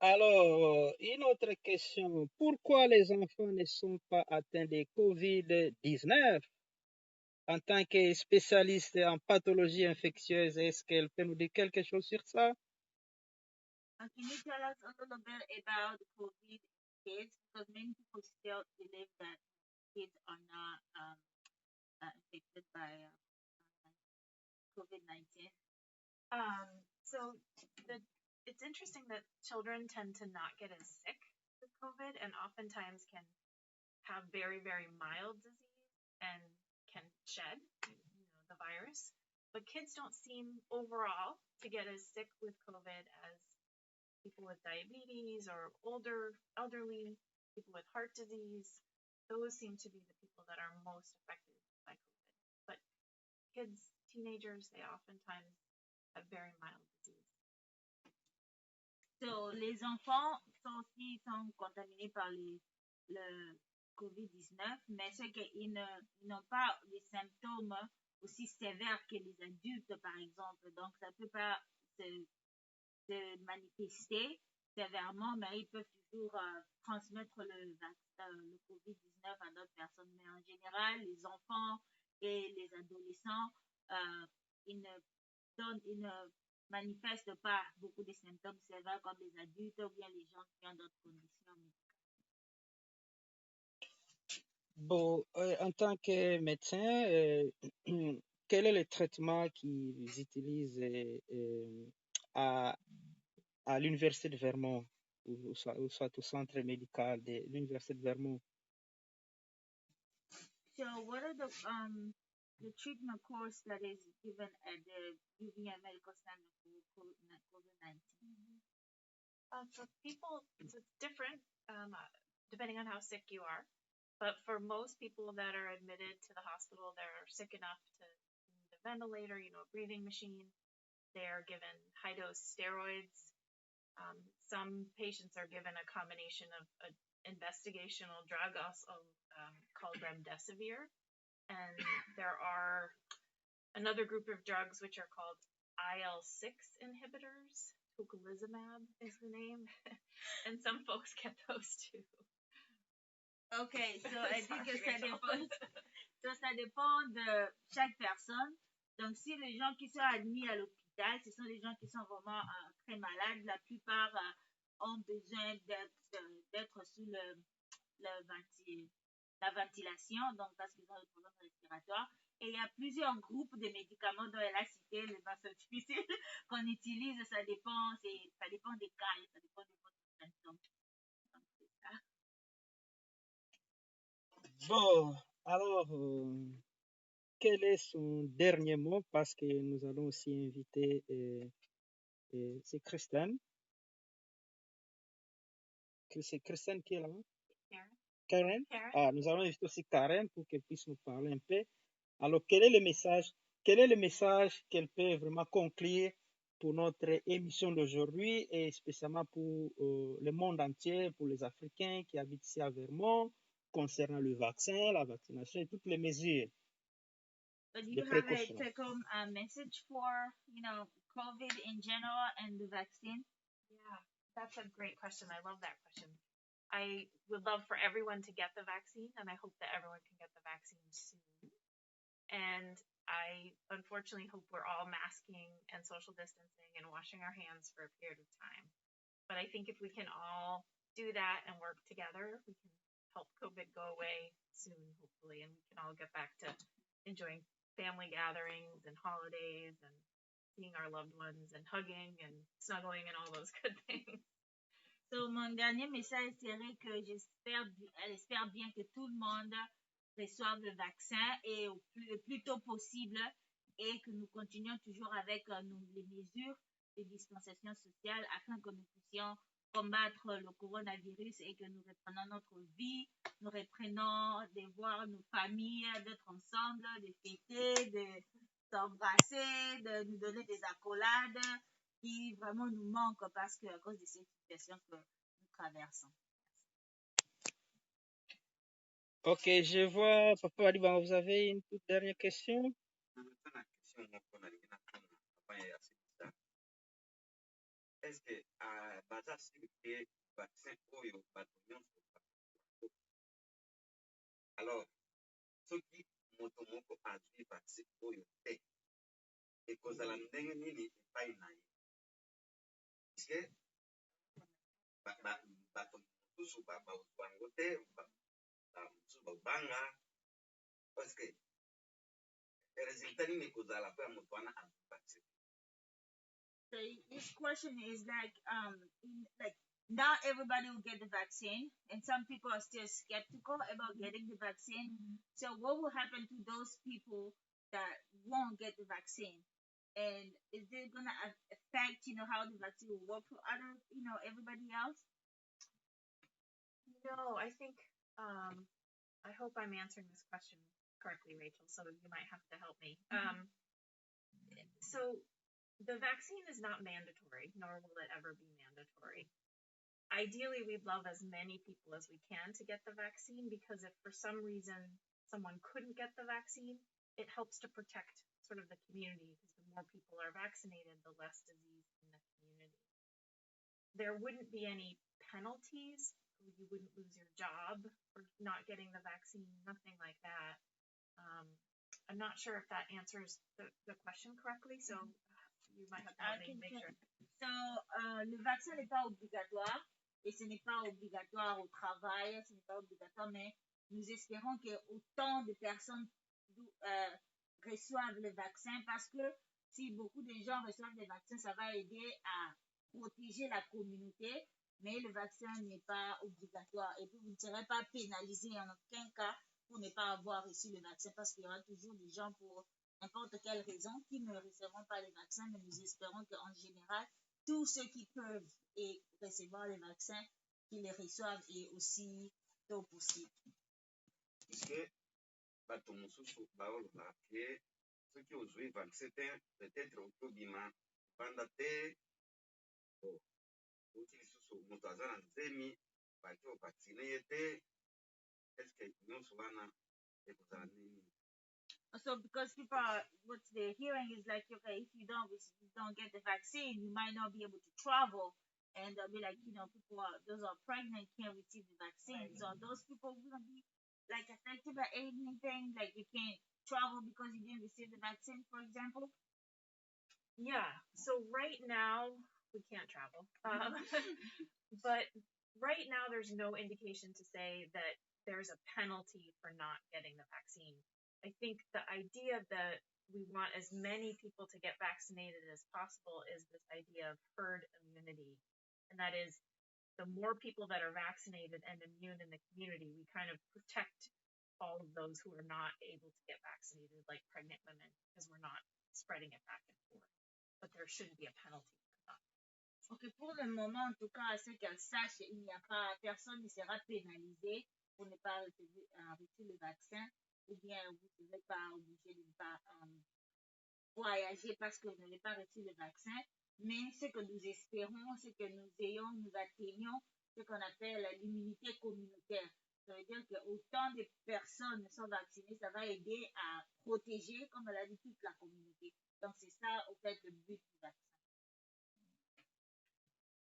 Alors, une autre question. Pourquoi les enfants ne sont pas atteints de COVID-19? En tant que spécialiste en pathologie infectieuse, est-ce qu'elle peut nous dire quelque chose sur ça? Can you tell us a little bit about COVID kids? Because many people still believe that kids are not infected by COVID-19. So it's interesting that children tend to not get as sick with COVID and oftentimes can have very, very mild disease and can shed, the virus. But kids don't seem overall to get as sick with COVID as people with diabetes or elderly, people with heart disease. Those seem to be the people that are most affected by COVID. But kids, teenagers, they oftentimes have very mild disease. So, les enfants sont contaminés par le COVID-19, mais c'est qu'ils n'ont pas des symptômes aussi sévères que les adultes, par exemple. Donc, ça ne peut pas se manifester sévèrement, mais ils peuvent toujours transmettre le COVID-19 à d'autres personnes. Mais en général, les enfants et les adolescents, ils ne manifestent pas beaucoup de symptômes sévères comme les adultes ou bien les gens qui ont d'autres conditions médicales. Bon, en tant que médecin, quel est le traitement qu'ils utilisent à l'Université de Vermont ou soit au centre médical de l'Université de Vermont? So, what are the treatment course that is given at the UVM Medical Center for COVID-19? For people, it's different depending on how sick you are. But for most people that are admitted to the hospital, they're sick enough to need a ventilator, a breathing machine. They're given high-dose steroids. Some patients are given a combination of an investigational drug also called remdesivir. And there are another group of drugs which are called IL-6 inhibitors. Tocilizumab is the name. And some folks get those too. Okay, so I think ça dépend de chaque personne. Donc, si les gens qui sont admis à l'hôpital, ce sont les gens qui sont vraiment très malades, la plupart ont besoin d'être sous la ventilation, donc parce qu'ils ont des problèmes respiratoires. Et il y a plusieurs groupes de médicaments dont elle a cité, les masses difficiles qu'on utilise. Ça dépend des cas, ça dépend de votre symptôme. Donc, c'est ça. Bon, alors, quel est son dernier mot? Parce que nous allons aussi inviter, c'est Christine. C'est Christine qui est là? Karen. Ah, nous allons inviter aussi Karen pour qu'elle puisse nous parler un peu. Alors, quel est le message qu'elle peut vraiment conclure pour notre émission d'aujourd'hui et spécialement pour le monde entier, pour les Africains qui habitent ici à Vermont, concernant le vaccin, la vaccination et toutes les mesures. But do you have a take-home message for, COVID in general and the vaccine? Yeah, that's a great question. I love that question. I would love for everyone to get the vaccine, and I hope that everyone can get the vaccine soon. And I unfortunately hope we're all masking and social distancing and washing our hands for a period of time. But I think if we can all do that and work together, we can help COVID go away soon, hopefully, and we can all get back to enjoying family gatherings and holidays and seeing our loved ones and hugging and snuggling and all those good things. So, mon dernier message serait que j'espère bien que tout le monde reçoive le vaccin et le plus tôt possible et que nous continuions toujours avec les mesures de distanciation sociale afin que nous puissions combattre le coronavirus et que nous reprenons notre vie, nous reprenons de voir nos familles, d'être ensemble, de fêter, de s'embrasser, de nous donner des accolades qui vraiment nous manquent parce qu'à cause de cette situation que nous traversons. Ok, je vois, Papa Aliban, vous avez une toute dernière question? est-ce que baza sili ke vaccin oyo bato nyonso alors soki moto moko azwi vaccin oyo te ekozala ndenge nini epai na ye puisque bato mosusu bazwa yango te mosusu babanga parce que resultat nini ekozala mpo ya moto wana azwi vaccin. So this question is like not everybody will get the vaccine, and some people are still skeptical about getting the vaccine. So what will happen to those people that won't get the vaccine? And is it gonna affect how the vaccine will work for other everybody else? No, I think I hope I'm answering this question correctly, Rachel. So you might have to help me. So the vaccine is not mandatory, nor will it ever be mandatory. Ideally, we'd love as many people as we can to get the vaccine, because if for some reason someone couldn't get the vaccine, it helps to protect sort of the community, because the more people are vaccinated, the less disease in the community. There wouldn't be any penalties. You wouldn't lose your job for not getting the vaccine, nothing like that. I'm not sure if that answers the question correctly, so you might have to help me make sure. So, le vaccin n'est pas obligatoire, et ce n'est pas obligatoire au travail, ce n'est pas obligatoire, mais nous espérons que autant de personnes reçoivent le vaccin, parce que si beaucoup de gens reçoivent le vaccin, ça va aider à protéger la communauté, mais le vaccin n'est pas obligatoire. Et puis, vous ne serez pas pénalisé en aucun cas pour ne pas avoir reçu le vaccin, parce qu'il y aura toujours des gens pour n'importe quelle raison qui ne recevront pas le vaccin, mais nous espérons qu'en général, tous ceux qui peuvent recevoir le vaccin, qu'ils les reçoivent et aussi tôt possible. Puisque bato mosusu baoloba ke soki ozwi vaccin te peut-être okobima banda te oti lisusu moto aza na nzemi baki ovaccine ye te estce nyonso wana ekozala nini? So because people what they're hearing is like, okay, if you don't get the vaccine, you might not be able to travel, and they'll be like, those are pregnant can't receive the vaccine. Right. So those people gonna be like affected by anything, like you can't travel because you didn't receive the vaccine, for example. Yeah. So right now we can't travel, but right now there's no indication to say that there's a penalty for not getting the vaccine. I think the idea that we want as many people to get vaccinated as possible is this idea of herd immunity. And that is, the more people that are vaccinated and immune in the community, we kind of protect all of those who are not able to get vaccinated, like pregnant women, because we're not spreading it back and forth. But there shouldn't be a penalty for that. Ok, pour le moment, en tout cas, à ce qu'elle sache, personne ne sera pénalisé pour ne pas arrêter le vaccin, ou bien vous ne serez pas obligé de ne pas voyager parce que vous n'avez pas reçu le vaccin. Mais ce que nous espérons, c'est que nous atteignons ce qu'on appelle l'immunité communautaire. Ça veut dire que autant de personnes sont vaccinées, ça va aider à protéger, comme elle a dit, toute la communauté. Donc c'est ça, au fait, le but du vaccin.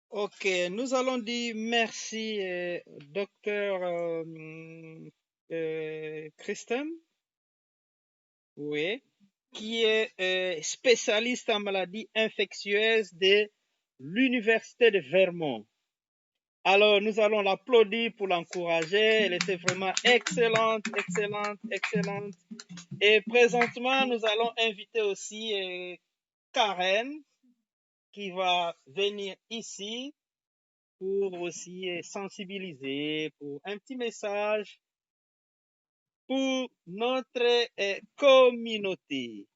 Ok, nous allons dire merci, docteur Kristen, oui, qui est spécialiste en maladies infectieuses de l'Université de Vermont. Alors, nous allons l'applaudir pour l'encourager. Elle était vraiment excellente. Et présentement, nous allons inviter aussi Karen, qui va venir ici pour aussi sensibiliser, pour un petit message pour notre communauté.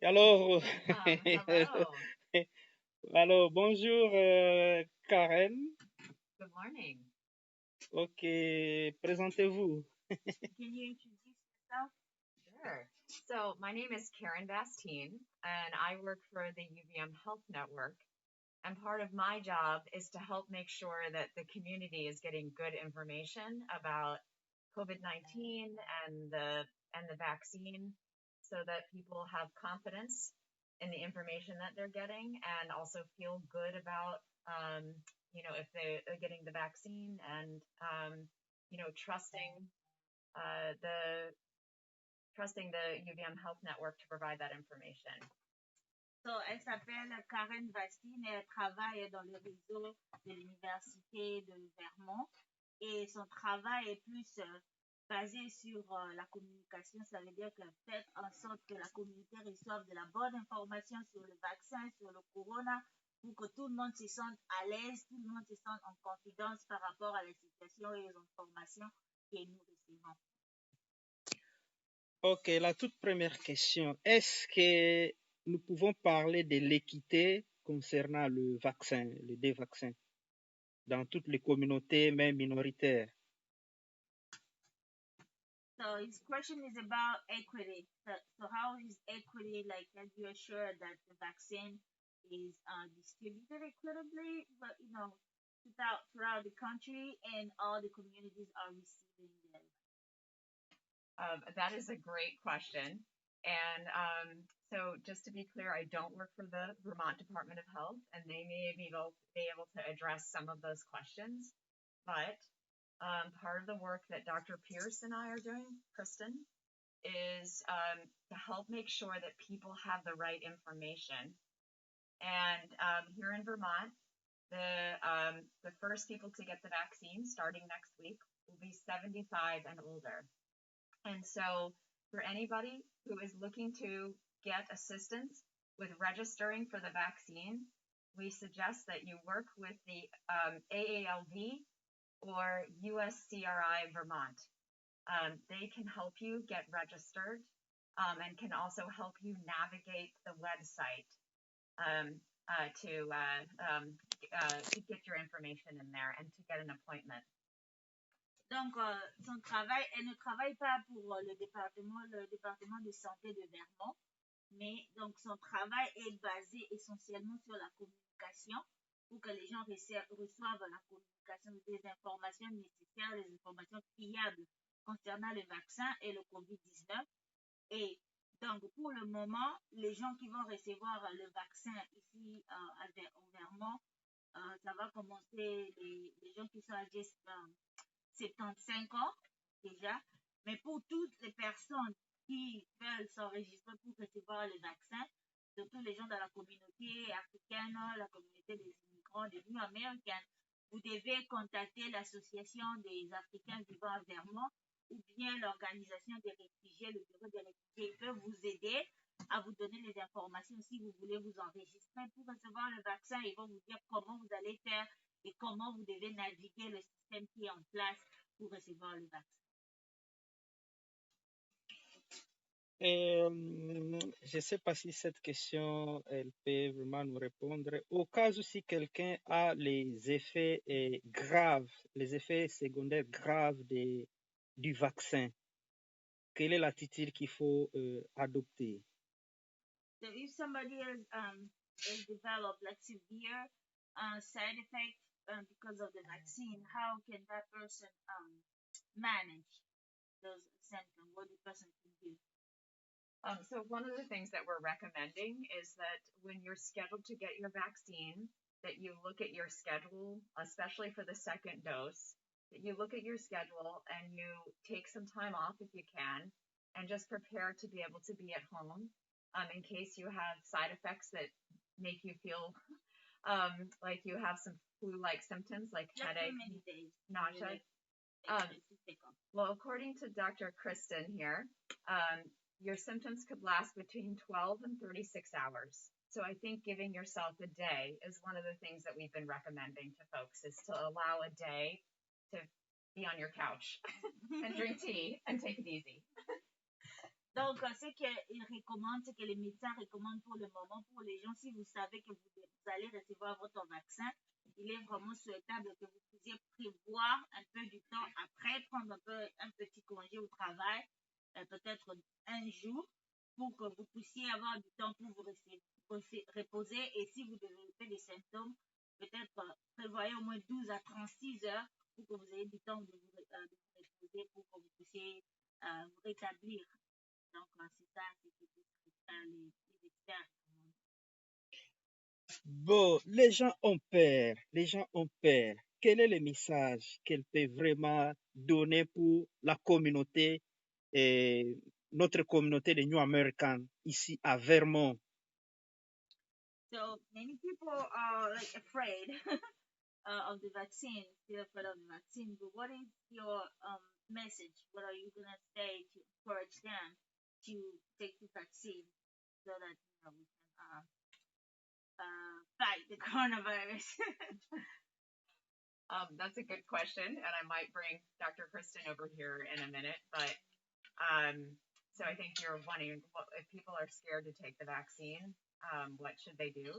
Alors, hello. Alors, bonjour Karen. Good morning. Ok, présentez-vous. Can you introduce yourself? Sure. So my name is Karen Bastine, and I work for the UVM Health Network. And part of my job is to help make sure that the community is getting good information about COVID-19 and the vaccine, so that people have confidence in the information that they're getting and also feel good about, if they're getting the vaccine and, trusting the UVM Health Network to provide that information. So, elle s'appelle Karen Vastine et elle travaille dans le réseau de l'Université de Vermont. Et son travail est plus basé sur la communication. Ça veut dire qu'elle fait en sorte que la communauté reçoive de la bonne information sur le vaccin, sur le corona, pour que tout le monde se sente à l'aise, tout le monde se sente en confidence par rapport à la situation et aux informations que nous recevons. Ok, la toute première question. Est-ce que nous pouvons parler de l'équité concernant le vaccin, les deux vaccins, dans toutes les communautés, même minoritaires? So his question is about equity. So how is equity, like, can you assure that the vaccine is distributed equitably, but throughout the country and all the communities are receiving them? That is a great question. And so just to be clear, I don't work for the Vermont Department of Health, and they may be able to address some of those questions. But part of the work that Dr. Pierce and I are doing, Kristen, is to help make sure that people have the right information. And here in Vermont, the first people to get the vaccine starting next week will be 75 and older. And so for anybody who is looking to get assistance with registering for the vaccine, we suggest that you work with the AALV or USCRI Vermont. They can help you get registered and can also help you navigate the website to get your information in there and to get an appointment. Donc, son travail, elle ne travaille pas pour le département de santé de Vermont, mais donc son travail est basé essentiellement sur la communication pour que les gens reçoivent la communication des informations nécessaires, des informations fiables concernant le vaccin et le COVID-19. Et donc, pour le moment, les gens qui vont recevoir le vaccin ici au Vermont, ça va commencer les gens qui sont âgés 75 ans déjà, mais pour toutes les personnes qui veulent s'enregistrer pour recevoir le vaccin, surtout les gens de la communauté africaine, la communauté des immigrants, des New Americans, vous devez contacter l'association des Africains vivant à Vermont ou bien l'organisation des réfugiés, le bureau des réfugiés. Ils peuvent vous aider à vous donner les informations si vous voulez vous enregistrer pour recevoir le vaccin. Ils vont vous dire comment vous allez faire et comment vous devez naviguer le système qui est en place pour recevoir le vaccin. Je ne sais pas si cette question, elle peut vraiment nous répondre. Au cas où si quelqu'un a les effets graves, les effets secondaires graves du vaccin, quelle est l'attitude qu'il faut adopter? So if somebody has developed like severe side effects because of the vaccine, how can that person manage those symptoms? What the person can do? So one of the things that we're recommending is that when you're scheduled to get your vaccine, that you look at your schedule, especially for the second dose, that you look at your schedule and you take some time off if you can, and just prepare to be able to be at home in case you have side effects that make you feel like you have some flu-like symptoms like headache, nausea. Well, according to Dr. Kristen here, your symptoms could last between 12 and 36 hours. So I think giving yourself a day is one of the things that we've been recommending to folks, is to allow a day to be on your couch and drink tea and take it easy. Donc, ce qu'il recommande, c'est que les médecins recommandent pour le moment, pour les gens, si vous savez que vous allez recevoir votre vaccin, il est vraiment souhaitable que vous puissiez prévoir un peu du temps après, prendre un petit congé au travail, peut-être un jour, pour que vous puissiez avoir du temps pour vous reposer. Et si vous développez des symptômes, peut-être prévoyez au moins 12 à 36 heures pour que vous ayez du temps de vous reposer, pour que vous puissiez vous rétablir. Donc, c'est ça, c'est ce que les experts recommandent. Bon, les gens ont peur, les gens ont peur. Quel est le message qu'elle peut vraiment donner pour la communauté, notre communauté de New Americans ici à Vermont? So many people are like afraid of the vaccine, still afraid of the vaccine. But what is your message? What are you gonna say to encourage them to take the vaccine so that we can fight the coronavirus? That's a good question, and I might bring Dr. Kristen over here in a minute. But so I think you're wondering if people are scared to take the vaccine, what should they do?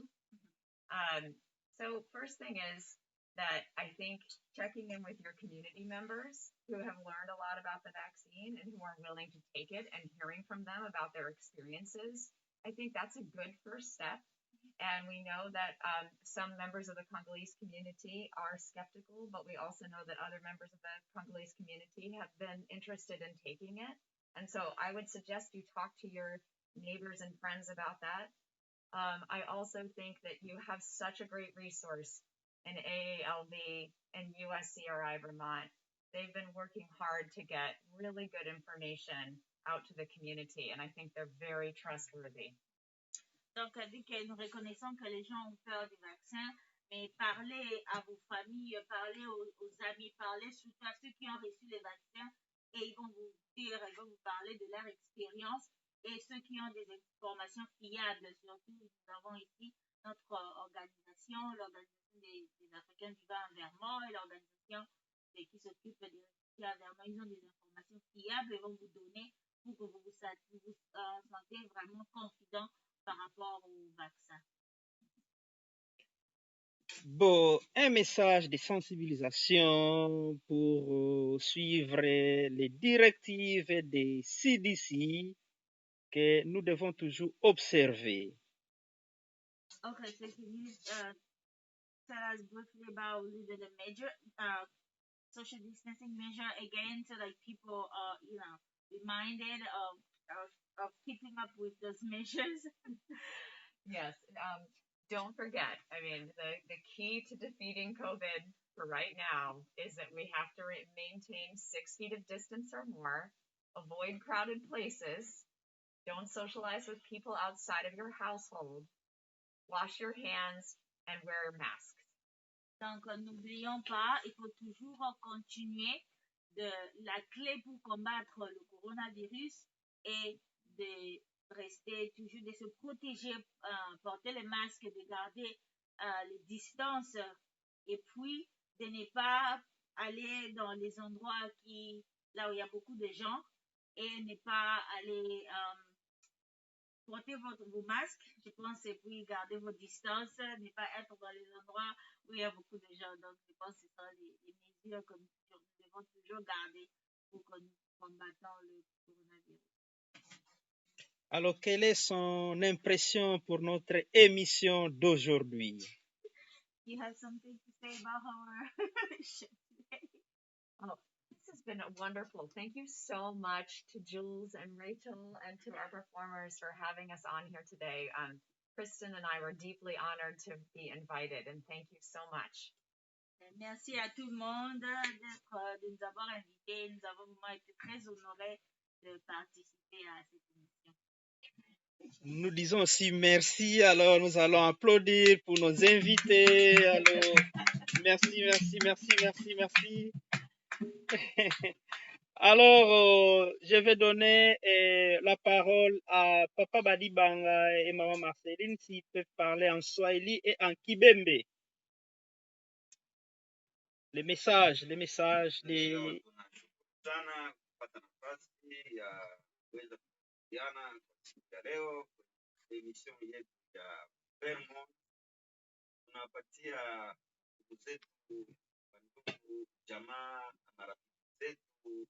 So first thing is that I think checking in with your community members who have learned a lot about the vaccine and who are willing to take it and hearing from them about their experiences, I think that's a good first step. And we know that some members of the Congolese community are skeptical, but we also know that other members of the Congolese community have been interested in taking it. And so I would suggest you talk to your neighbors and friends about that. I also think that you have such a great resource in AALV and USCRI Vermont. They've been working hard to get really good information out to the community, and I think they're very trustworthy. Donc, elle dit que nous reconnaissons que les gens ont peur du vaccin, mais parlez à vos familles, parlez aux amis, parlez surtout à ceux qui ont reçu les vaccins et ils vont vous dire, ils vont vous parler de leur expérience et ceux qui ont des informations fiables. Surtout, nous avons ici notre organisation, l'organisation des Africains vivant à Vermont et l'organisation qui s'occupe des réfugiés à Vermont. Ils ont des informations fiables et vont vous donner pour que vous vous sentez vraiment confident par rapport au vaccin. Bon, un message de sensibilisation pour suivre les directives des CDC que nous devons toujours observer. Okay, so can you tell us briefly about the major social distancing measure again, so like people are reminded of keeping up with those measures? Yes. Don't forget, I mean, the key to defeating COVID for right now is that we have to maintain 6 feet of distance or more, avoid crowded places, don't socialize with people outside of your household, wash your hands, and wear masks. Donc, n'oublions pas, il faut toujours continuer la clé pour combattre le coronavirus et de rester toujours, de se protéger, porter les masques, de garder les distances et puis de ne pas aller dans les endroits là où il y a beaucoup de gens et ne pas aller porter vos masques, je pense, et puis garder vos distances, ne pas être dans les endroits où il y a beaucoup de gens. Donc, je pense que ce sont les mesures que nous devons toujours garder pour que nous combattons le coronavirus. Alors, quelle est son impression pour notre émission d'aujourd'hui? You have something to say about our show today? Oh, this has been wonderful. Thank you so much to Jules and Rachel and to our performers for having us on here today. Kristen and I were deeply honored to be invited, and thank you so much. Merci à tout le monde de nous avoir invités. Nous avons vraiment été très honorés de participer à cette émission. Nous disons aussi merci. Alors, nous allons applaudir pour nos invités. Alors, merci. Alors, je vais donner la parole à Papa Badibanga et Maman Marceline s'ils peuvent parler en Swahili et en Kibembe. Les messages des... sana kupata nafasi ya kuweza kushirikiana kwa siku ya leo kwenye emission yetu ya Vermont. Tunapatia ndugu zetu, ndugu jamaa na marafiki zetu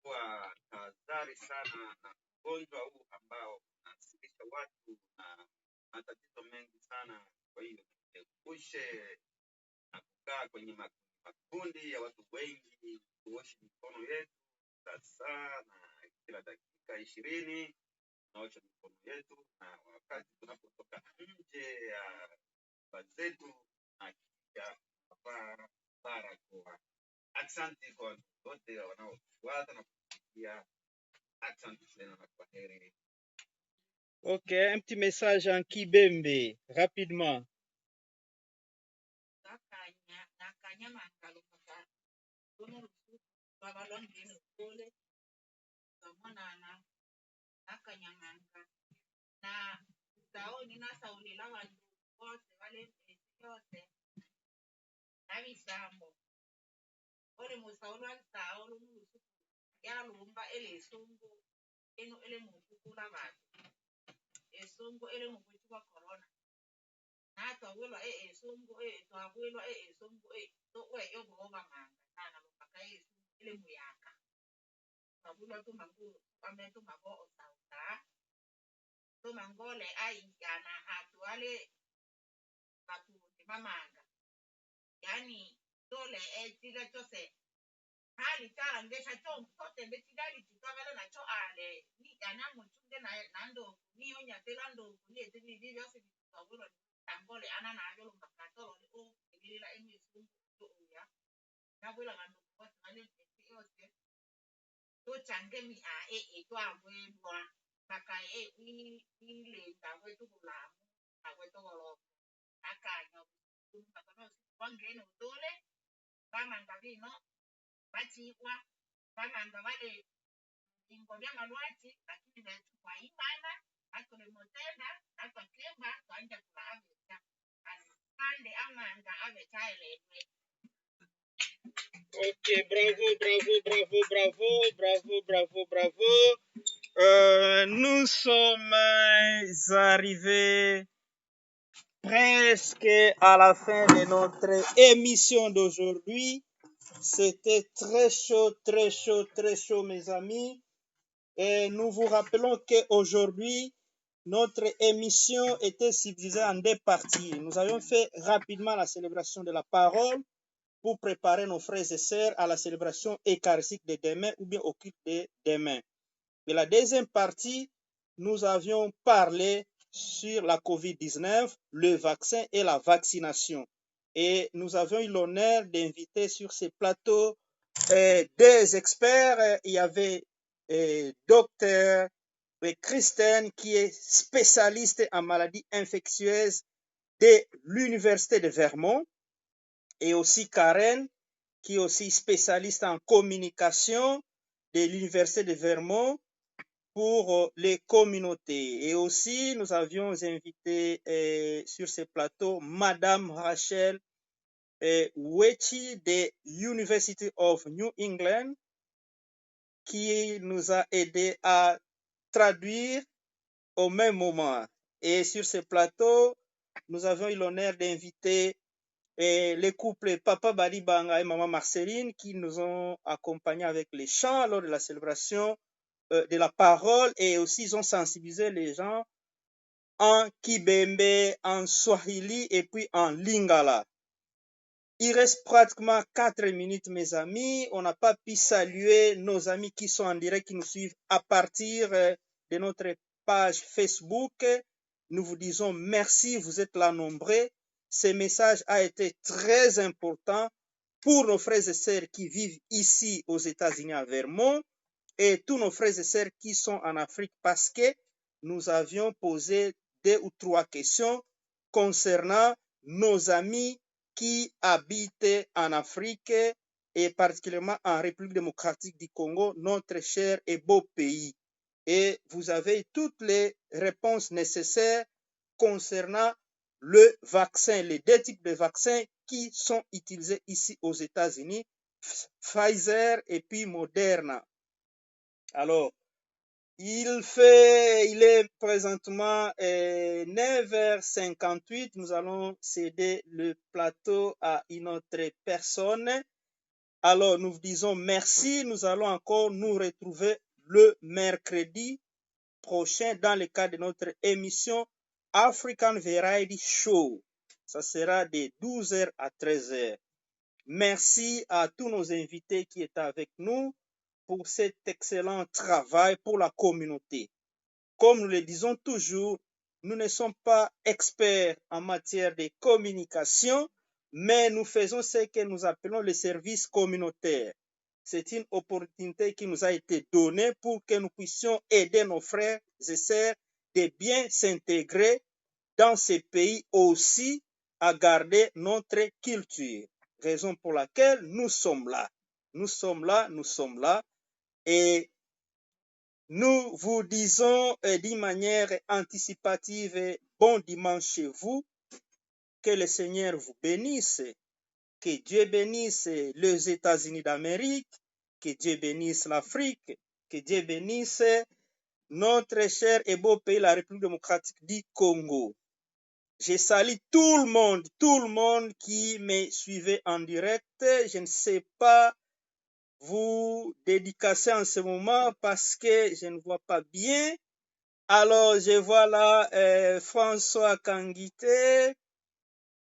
kwa tahadhari sana na ugonjwa huu ambao unasirisha watu na matatizo mengi sana. Kwa hiyo tuepushe na kukaa kwenye makundi ya watu wengi, tuoshe mikono yetu sasa na kila dakika 20 tunaosha mikono yetu, na wakati tunapotoka nje ya nyumba zetu na kisha kuvaa barakoa. Asante kwa wote wanaofuata na kusikia. Asante tena na kwaheri. Ok, un petit message en Kibembe, rapidement. na saoni nasaulila vandu vose vale yose navisambo oli musaulu alisaulu mulusu yalumba ele esungu eno ele mukukula vandu esungu ele mukuchukwa corona natwawilwa esungu twawilwa esungu toweyo kuhova manga sana lupaka esungu ele muyaka twawilwa tumangu ametumavo osauta tumangole aiyana atuale matuti mamanga yani tole etile chose hali tala ngesha chote mbetidali tutavale na cho ale ni yana muchunge na nando ni onya telando ni etili vivyo se tutawilo tambole ana na agelo makatolo o elila emi sungu to uya na bula mando kwa tale yose to change mi a to amwe bwa maka ile tawe tu kula tawe to golo akanya tukano wangeno dole kama ngavino bachiwa kama ngavale ingobya malwati lakini na kwa imana akole motenda akakemba kwanja kwa aveta asande amanga aveta ile. Ok, bravo. Nous sommes arrivés presque à la fin de notre émission d'aujourd'hui. C'était très chaud, mes amis. Et nous vous rappelons qu'aujourd'hui, notre émission était subdivisée en 2 parties. Nous avions fait rapidement la célébration de la parole pour préparer nos frères et sœurs à la célébration eucharistique de demain ou bien au culte de demain. Et la deuxième partie, nous avions parlé sur la COVID-19, le vaccin et la vaccination. Et nous avions eu l'honneur d'inviter sur ces plateaux des experts. Il y avait docteur Christine qui est spécialiste en maladies infectieuses de l'Université de Vermont, et aussi Karen qui est aussi spécialiste en communication de l'Université de Vermont pour les communautés. Et aussi, nous avions invité sur ce plateau Madame Rachel Wechi de University of New England, qui nous a aidé à traduire au même moment. Et sur ce plateau, nous avons eu l'honneur d'inviter les couples Papa Balibanga et Maman Marceline qui nous ont accompagnés avec les chants lors de la célébration de la parole, et aussi ils ont sensibilisé les gens en Kibembe, en Swahili et puis en Lingala. Il reste pratiquement 4 minutes, mes amis. On n'a pas pu saluer nos amis qui sont en direct, qui nous suivent à partir de notre page Facebook. Nous vous disons merci, vous êtes là nombreux. Ce message a été très important pour nos frères et sœurs qui vivent ici aux États-Unis à Vermont, et tous nos frères et sœurs qui sont en Afrique, parce que nous avions posé 2 ou 3 questions concernant nos amis qui habitent en Afrique et particulièrement en République démocratique du Congo, notre cher et beau pays. Et vous avez toutes les réponses nécessaires concernant le vaccin, les 2 types de vaccins qui sont utilisés ici aux États-Unis, Pfizer et puis Moderna. Alors, il est présentement 9h58. Nous allons céder le plateau à une autre personne. Alors, nous vous disons merci. Nous allons encore nous retrouver le mercredi prochain dans le cadre de notre émission African Variety Show. Ça sera de 12h à 13h. Merci à tous nos invités qui étaient avec nous pour cet excellent travail pour la communauté. Comme nous le disons toujours, nous ne sommes pas experts en matière de communication, mais nous faisons ce que nous appelons le service communautaire. C'est une opportunité qui nous a été donnée pour que nous puissions aider nos frères et sœurs de bien s'intégrer dans ces pays aussi à garder notre culture. Raison pour laquelle nous sommes là. Nous sommes là. Et nous vous disons d'une manière anticipative, bon dimanche chez vous. Que le Seigneur vous bénisse. Que Dieu bénisse les États-Unis d'Amérique. Que Dieu bénisse l'Afrique. Que Dieu bénisse notre cher et beau pays, la République démocratique du Congo. Je salue tout le monde qui me suivait en direct. Je ne sais pas vous dédicacer en ce moment parce que je ne vois pas bien. Alors, je vois là François Kanguité,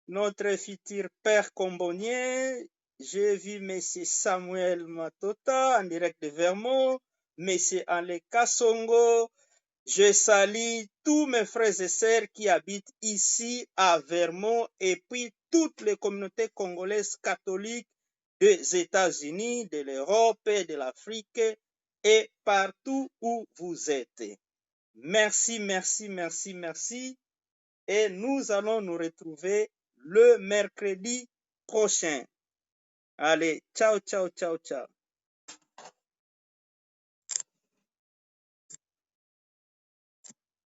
notre futur père combonien. J'ai vu M. Samuel Matota en direct de Vermont, M. Alain Kassongo. Je salue tous mes frères et sœurs qui habitent ici à Vermont et puis toutes les communautés congolaises catholiques des États-Unis, de l'Europe, de l'Afrique et partout où vous êtes. Merci. Et nous allons nous retrouver le mercredi prochain. Allez, ciao.